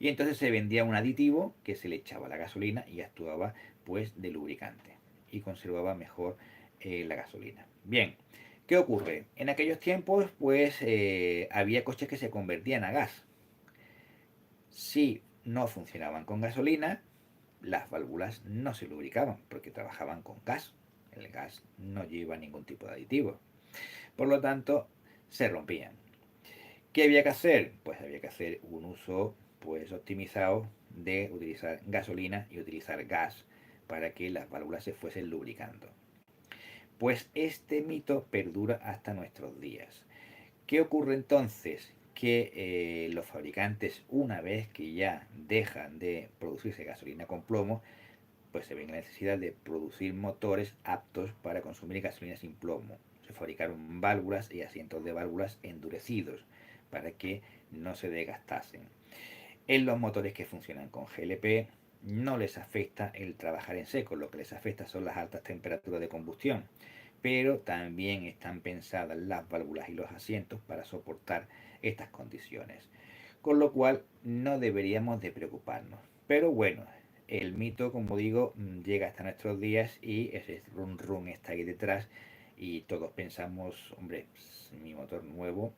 [SPEAKER 1] Y entonces se vendía un aditivo que se le echaba a la gasolina y actuaba pues de lubricante y conservaba mejor la gasolina. Bien, ¿qué ocurre? En aquellos tiempos pues había coches que se convertían a gas. Si no funcionaban con gasolina, las válvulas no se lubricaban porque trabajaban con gas. El gas no lleva ningún tipo de aditivo. Por lo tanto, se rompían. ¿Qué había que hacer? Pues había que hacer un uso pues optimizado de utilizar gasolina y utilizar gas para que las válvulas se fuesen lubricando. Pues este mito perdura hasta nuestros días. ¿Qué ocurre entonces? Que los fabricantes, una vez que ya dejan de producirse gasolina con plomo, pues se ven la necesidad de producir motores aptos para consumir gasolina sin plomo. Se fabricaron válvulas y asientos de válvulas endurecidos para que no se desgastasen. En los motores que funcionan con GLP no les afecta el trabajar en seco, lo que les afecta son las altas temperaturas de combustión, pero también están pensadas las válvulas y los asientos para soportar estas condiciones, con lo cual no deberíamos de preocuparnos. Pero bueno, el mito, como digo, llega hasta nuestros días y ese run run está ahí detrás y todos pensamos, hombre, mi motor nuevo,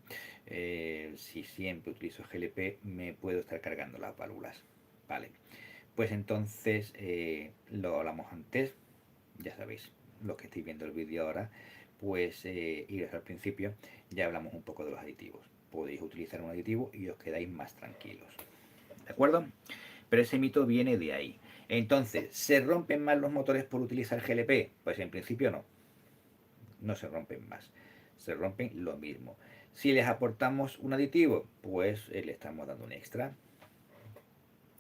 [SPEAKER 1] si siempre utilizo GLP, me puedo estar cargando las válvulas. Vale, pues entonces lo hablamos antes, ya sabéis, los que estáis viendo el vídeo ahora, pues iros al principio, ya hablamos un poco de los aditivos. Podéis utilizar un aditivo y os quedáis más tranquilos. ¿De acuerdo? Pero ese mito viene de ahí. Entonces, ¿se rompen más los motores por utilizar GLP? Pues en principio no. No se rompen más. Se rompen lo mismo. Si les aportamos un aditivo, pues le estamos dando un extra,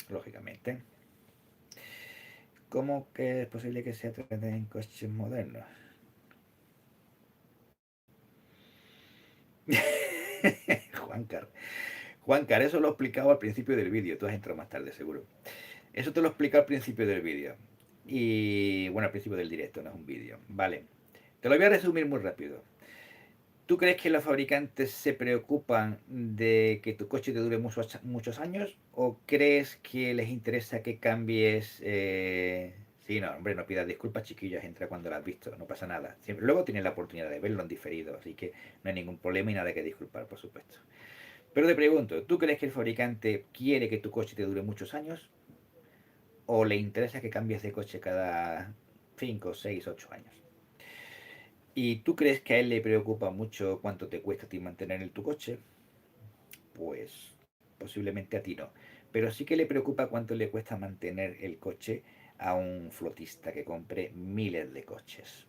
[SPEAKER 1] lógicamente. ¿Cómo que es posible que se trate en coches modernos? Juancar. Juancar, eso lo he explicado al principio del vídeo. Tú has entrado más tarde, seguro. Eso te lo explico al principio del vídeo. Y bueno, al principio del directo, no es un vídeo. Vale. Te lo voy a resumir muy rápido. ¿Tú crees que los fabricantes se preocupan de que tu coche te dure muchos años? ¿O crees que les interesa que cambies? Sí, no, hombre, no pidas disculpas, chiquillos, entra cuando lo has visto, no pasa nada. Luego tienes la oportunidad de verlo en diferido, así que no hay ningún problema y nada que disculpar, por supuesto. Pero te pregunto, ¿tú crees que el fabricante quiere que tu coche te dure muchos años? ¿O le interesa que cambies de coche cada 5, 6, 8 años? ¿Y tú crees que a él le preocupa mucho cuánto te cuesta a ti mantener tu coche? Pues posiblemente a ti no. Pero sí que le preocupa cuánto le cuesta mantener el coche a un flotista que compre miles de coches.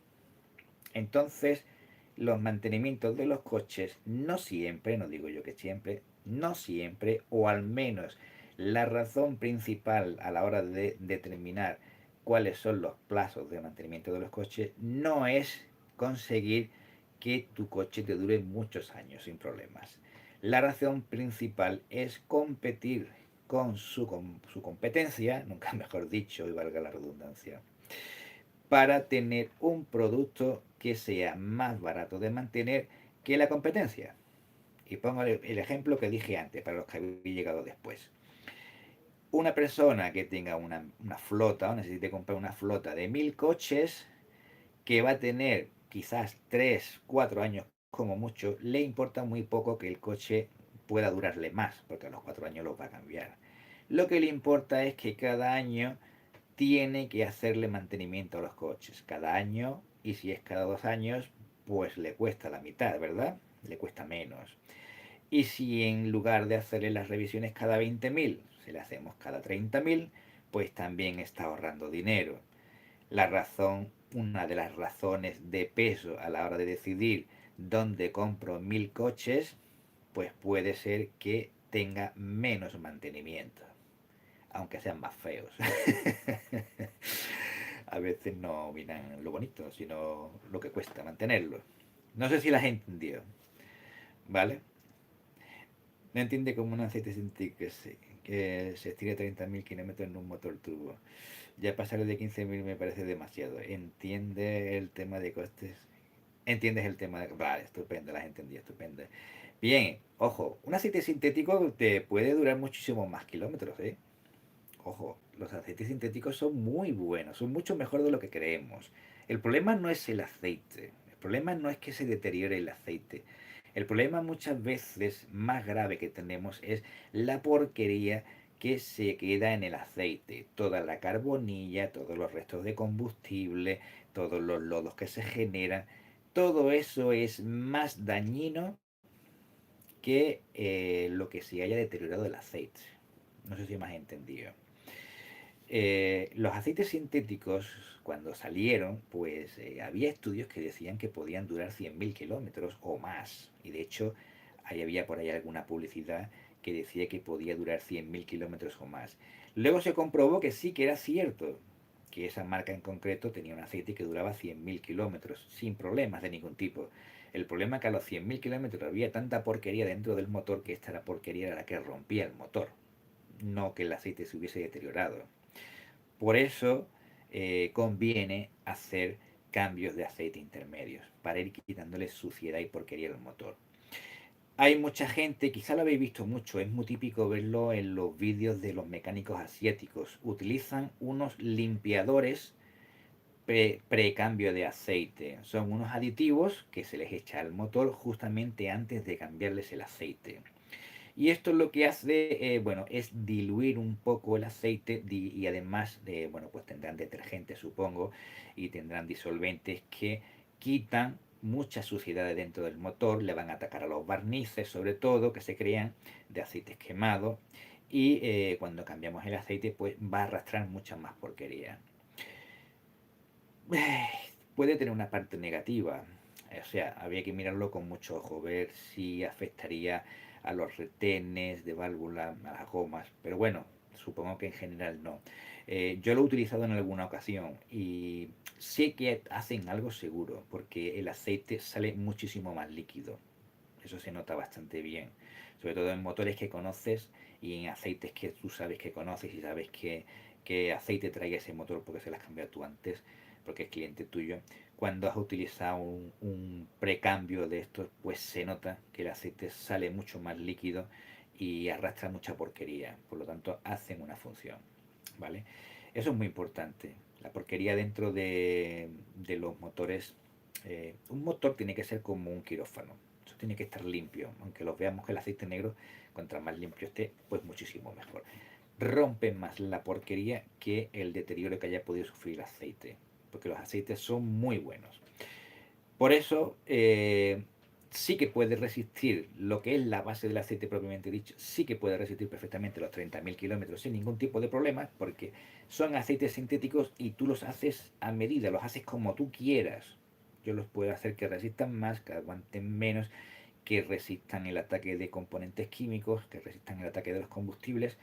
[SPEAKER 1] Entonces, los mantenimientos de los coches no siempre, no digo yo que siempre, no siempre, o al menos la razón principal a la hora de determinar cuáles son los plazos de mantenimiento de los coches, no es conseguir que tu coche te dure muchos años sin problemas. La razón principal es competir con su competencia, nunca mejor dicho, y valga la redundancia, para tener un producto que sea más barato de mantener que la competencia. Y pongo el ejemplo que dije antes, para los que habéis llegado después. Una persona que tenga una flota o necesite comprar una flota de 1000 coches, que va a tener quizás 3 4 años como mucho, le importa muy poco que el coche pueda durarle más, porque a los 4 años los va a cambiar. Lo que le importa es que cada año tiene que hacerle mantenimiento a los coches cada año, y si es cada 2 años, pues le cuesta la mitad, ¿verdad? Le cuesta menos. Y si en lugar de hacerle las revisiones cada 20.000, se le hacemos cada 30.000, pues también está ahorrando dinero. La razón, una de las razones de peso a la hora de decidir dónde compro 1000 coches, pues puede ser que tenga menos mantenimiento, aunque sean más feos. A veces no miran lo bonito, sino lo que cuesta mantenerlo. No sé si las has entendido, ¿vale? No entiende cómo un aceite sintético que se estire 30.000 kilómetros en un motor turbo. Ya pasar de 15.000 me parece demasiado. ¿Entiende el tema de costes? ¿Entiendes el tema de...? Vale, estupendo, las entendí, estupendo. Bien, ojo, un aceite sintético te puede durar muchísimo más kilómetros, ¿eh? Ojo, los aceites sintéticos son muy buenos, son mucho mejor de lo que creemos. El problema no es el aceite, el problema no es que se deteriore el aceite. El problema muchas veces más grave que tenemos es la porquería que se queda en el aceite. Toda la carbonilla, todos los restos de combustible, todos los lodos que se generan, todo eso es más dañino que lo que se haya deteriorado el aceite. No sé si me has entendido. Los aceites sintéticos, cuando salieron, pues había estudios que decían que podían durar 100.000 kilómetros o más. Y de hecho, ahí había por ahí alguna publicidad que decía que podía durar 100.000 kilómetros o más. Luego se comprobó que sí que era cierto, que esa marca en concreto tenía un aceite que duraba 100.000 kilómetros, sin problemas de ningún tipo. El problema es que a los 100.000 kilómetros había tanta porquería dentro del motor que esta porquería era la que rompía el motor, no que el aceite se hubiese deteriorado. Por eso conviene hacer cambios de aceite intermedios para ir quitándole suciedad y porquería al motor. Hay mucha gente, quizá lo habéis visto mucho, es muy típico verlo en los vídeos de los mecánicos asiáticos. Utilizan unos limpiadores precambio de aceite. Son unos aditivos que se les echa al motor justamente antes de cambiarles el aceite. Y esto lo que hace, bueno, es diluir un poco el aceite y además, bueno, pues tendrán detergentes, supongo, y tendrán disolventes que quitan muchas suciedades dentro del motor, le van a atacar a los barnices, sobre todo, que se crean de aceites quemados, y cuando cambiamos el aceite, pues va a arrastrar mucha más porquería. Puede tener una parte negativa, o sea, habría que mirarlo con mucho ojo, ver si afectaría a los retenes de válvula, a las gomas, pero bueno, supongo que en general no. Yo lo he utilizado en alguna ocasión y sé que hacen algo seguro, porque el aceite sale muchísimo más líquido. Eso se nota bastante bien, sobre todo en motores que conoces y en aceites que tú sabes que conoces y sabes que aceite trae ese motor porque se lo has cambiado tú antes, porque es cliente tuyo. Cuando has utilizado un precambio de estos, pues se nota que el aceite sale mucho más líquido y arrastra mucha porquería. Por lo tanto, hacen una función, ¿vale? Eso es muy importante. La porquería dentro de los motores. Un motor tiene que ser como un quirófano. Eso tiene que estar limpio. Aunque los veamos que el aceite negro, contra más limpio esté, pues muchísimo mejor. Rompe más la porquería que el deterioro que haya podido sufrir el aceite. Porque los aceites son muy buenos. Por eso, sí que puede resistir lo que es la base del aceite propiamente dicho, sí que puede resistir perfectamente los 30.000 kilómetros sin ningún tipo de problema, porque son aceites sintéticos y tú los haces a medida, los haces como tú quieras. Yo los puedo hacer que resistan más, que aguanten menos, que resistan el ataque de componentes químicos, que resistan el ataque de los combustibles,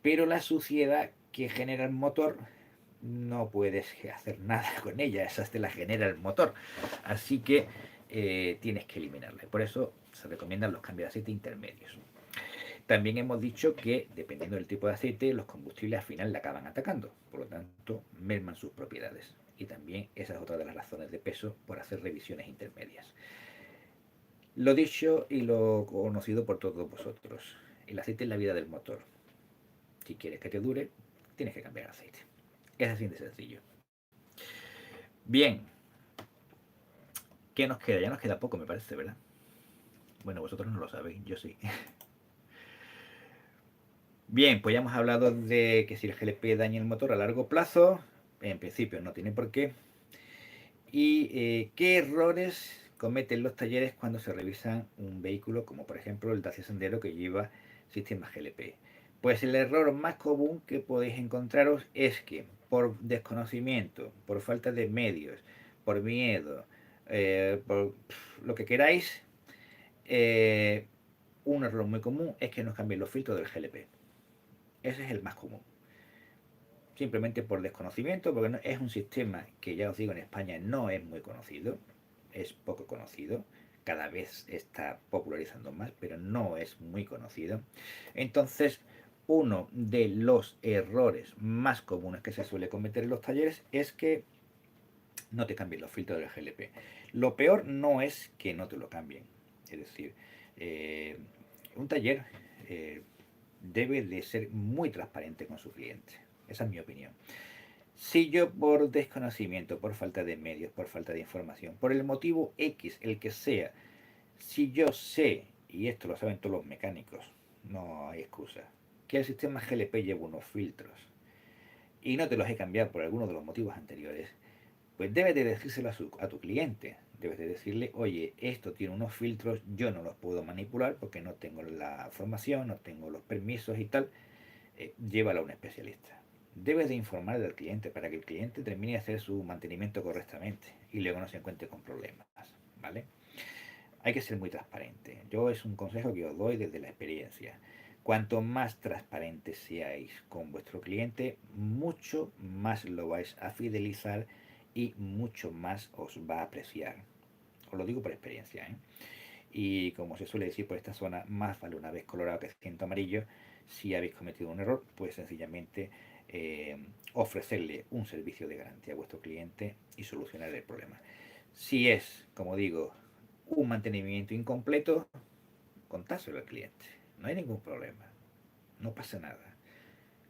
[SPEAKER 1] pero la suciedad que genera el motor no puedes hacer nada con ella, esa te la genera el motor. Así que tienes que eliminarla. Por eso se recomiendan los cambios de aceite intermedios. También hemos dicho que, dependiendo del tipo de aceite, los combustibles al final la acaban atacando. Por lo tanto, merman sus propiedades. Y también esa es otra de las razones de peso por hacer revisiones intermedias. Lo dicho y lo conocido por todos vosotros. El aceite es la vida del motor. Si quieres que te dure, tienes que cambiar el aceite. Es así de sencillo. Bien, ¿qué nos queda? Ya nos queda poco, me parece, ¿verdad? Bueno, vosotros no lo sabéis, yo sí. Bien, pues ya hemos hablado de que si el GLP daña el motor a largo plazo, en principio no tiene por qué. ¿Y qué errores cometen los talleres cuando se revisan un vehículo, como por ejemplo el Dacia Sandero que lleva sistema GLP? Pues el error más común que podéis encontraros es que por desconocimiento, por falta de medios, por miedo, por lo que queráis, eh, un error muy común es que nos cambien los filtros del GLP. Ese es el más común. Simplemente por desconocimiento, porque no, es un sistema que ya os digo en España no es muy conocido, es poco conocido, cada vez está popularizando más, pero no es muy conocido. Entonces, uno de los errores más comunes que se suele cometer en los talleres es que no te cambien los filtros del GLP. Lo peor no es que no te lo cambien, es decir, eh, un taller debe de ser muy transparente con su cliente. Esa es mi opinión. Si yo por desconocimiento, por falta de medios, por falta de información, por el motivo X, el que sea, si yo sé, y esto lo saben todos los mecánicos, no hay excusa, que el sistema GLP lleva unos filtros y no te los he cambiado por alguno de los motivos anteriores, pues debes de decírselo a tu cliente. Debes de decirle, oye, esto tiene unos filtros, yo no los puedo manipular porque no tengo la formación, no tengo los permisos y tal. Llévalo a un especialista. Debes de informar al cliente para que el cliente termine de hacer su mantenimiento correctamente y luego no se encuentre con problemas, ¿vale? Hay que ser muy transparente. Yo es un consejo que os doy desde la experiencia. Cuanto más transparentes seáis con vuestro cliente, mucho más lo vais a fidelizar y mucho más os va a apreciar. Os lo digo por experiencia, ¿eh? Y como se suele decir por esta zona, más vale una vez colorado que ciento amarillo. Si habéis cometido un error, pues sencillamente ofrecerle un servicio de garantía a vuestro cliente y solucionar el problema. Si es, como digo, un mantenimiento incompleto, contárselo al cliente. No hay ningún problema. No pasa nada.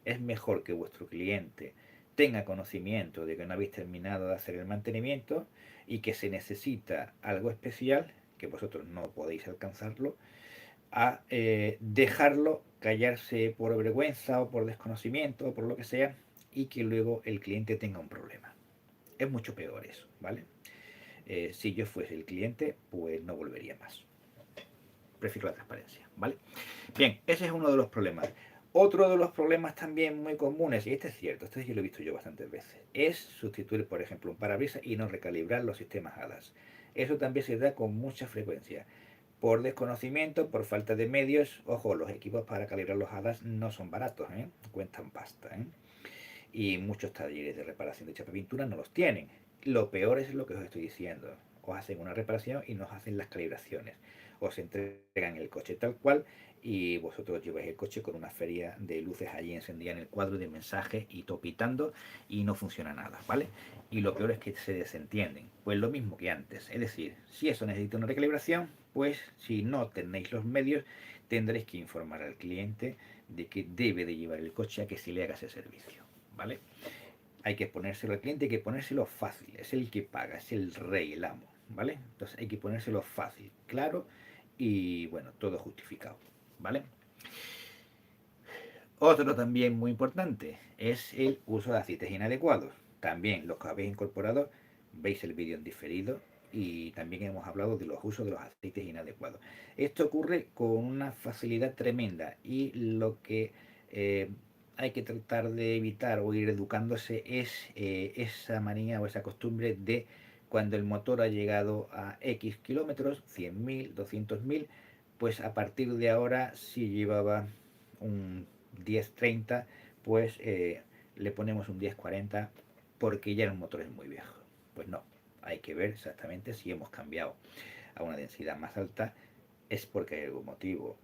[SPEAKER 1] Es mejor que vuestro cliente tenga conocimiento de que no habéis terminado de hacer el mantenimiento y que se necesita algo especial, que vosotros no podéis alcanzarlo, a dejarlo callarse por vergüenza o por desconocimiento o por lo que sea y que luego el cliente tenga un problema. Es mucho peor eso, ¿vale? Si yo fuese el cliente, pues no volvería más. Prefiero la transparencia, ¿vale? Bien, ese es uno de los problemas. Otro de los problemas también muy comunes, y este es cierto, este sí lo he visto yo bastantes veces, es sustituir, por ejemplo, un parabrisas y no recalibrar los sistemas HADAS. Eso también se da con mucha frecuencia. Por desconocimiento, por falta de medios, ojo, los equipos para calibrar los HADAS no son baratos, ¿eh? Cuentan pasta, ¿eh? Y muchos talleres de reparación de chapa pintura no los tienen. Lo peor es lo que os estoy diciendo. Os hacen una reparación y nos hacen las calibraciones. Os entregan el coche tal cual y vosotros lleváis el coche con una feria de luces allí encendida en el cuadro de mensajes y topitando y no funciona nada, ¿vale? Y lo peor es que se desentienden. Pues lo mismo que antes. Es decir, si eso necesita una recalibración, pues si no tenéis los medios, tendréis que informar al cliente de que debe de llevar el coche a que se le haga ese servicio. ¿Vale? Hay que ponérselo al cliente, hay que ponérselo fácil, es el que paga, es el rey, el amo, ¿vale? Entonces hay que ponérselo fácil, claro y bueno, todo justificado, ¿vale? Otro también muy importante es el uso de aceites inadecuados. También los que habéis incorporado, veis el vídeo en diferido y también hemos hablado de los usos de los aceites inadecuados. Esto ocurre con una facilidad tremenda y lo que hay que tratar de evitar o ir educándose es esa manía o esa costumbre de cuando el motor ha llegado a X kilómetros, 100.000, 200.000, pues a partir de ahora si llevaba un 10-30, pues le ponemos un 10-40 porque ya el motor es muy viejo. Pues no, hay que ver exactamente si hemos cambiado a una densidad más alta, es porque hay algún motivo.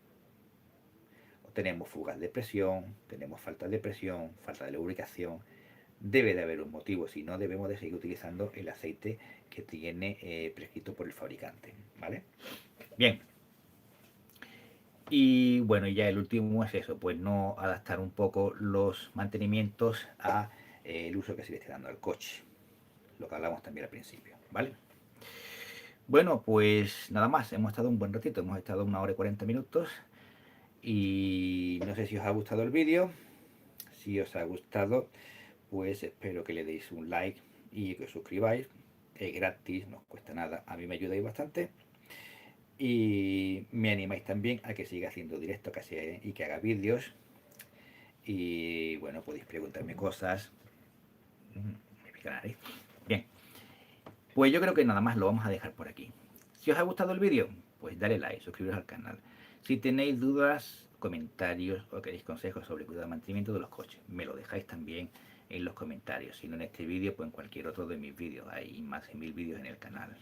[SPEAKER 1] Tenemos fugas de presión, tenemos falta de presión, falta de lubricación. Debe de haber un motivo, si no debemos de seguir utilizando el aceite que tiene prescrito por el fabricante, ¿vale? Bien, y bueno, ya el último es eso, pues no adaptar un poco los mantenimientos a el uso que se le esté dando al coche, lo que hablamos también al principio, ¿vale? Bueno, pues nada más, hemos estado un buen ratito, hemos estado 1 hora y 40 minutos y no sé si os ha gustado el vídeo. Si os ha gustado, pues espero que le deis un like y que os suscribáis, es gratis, no os cuesta nada, a mí me ayudáis bastante. Y me animáis también a que siga haciendo directo y que haga vídeos. Y bueno, podéis preguntarme cosas. Me pica la nariz. Bien, pues yo creo que nada más lo vamos a dejar por aquí. Si os ha gustado el vídeo, pues dale like, suscribiros al canal. Si tenéis dudas, comentarios o queréis consejos sobre cuidado de mantenimiento de los coches, me lo dejáis también en los comentarios. Si no en este vídeo, pues en cualquier otro de mis vídeos. Hay más de 1000 vídeos en el canal.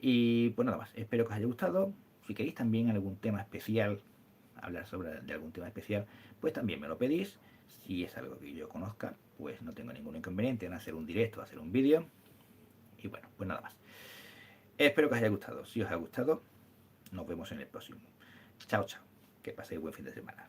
[SPEAKER 1] Y pues nada más, espero que os haya gustado. Si queréis también algún tema especial, hablar de algún tema especial, pues también me lo pedís. Si es algo que yo conozca, pues no tengo ningún inconveniente en hacer un directo, hacer un vídeo. Y bueno, pues nada más. Espero que os haya gustado. Si os ha gustado, nos vemos en el próximo. Chao, chao. Que paséis buen fin de semana.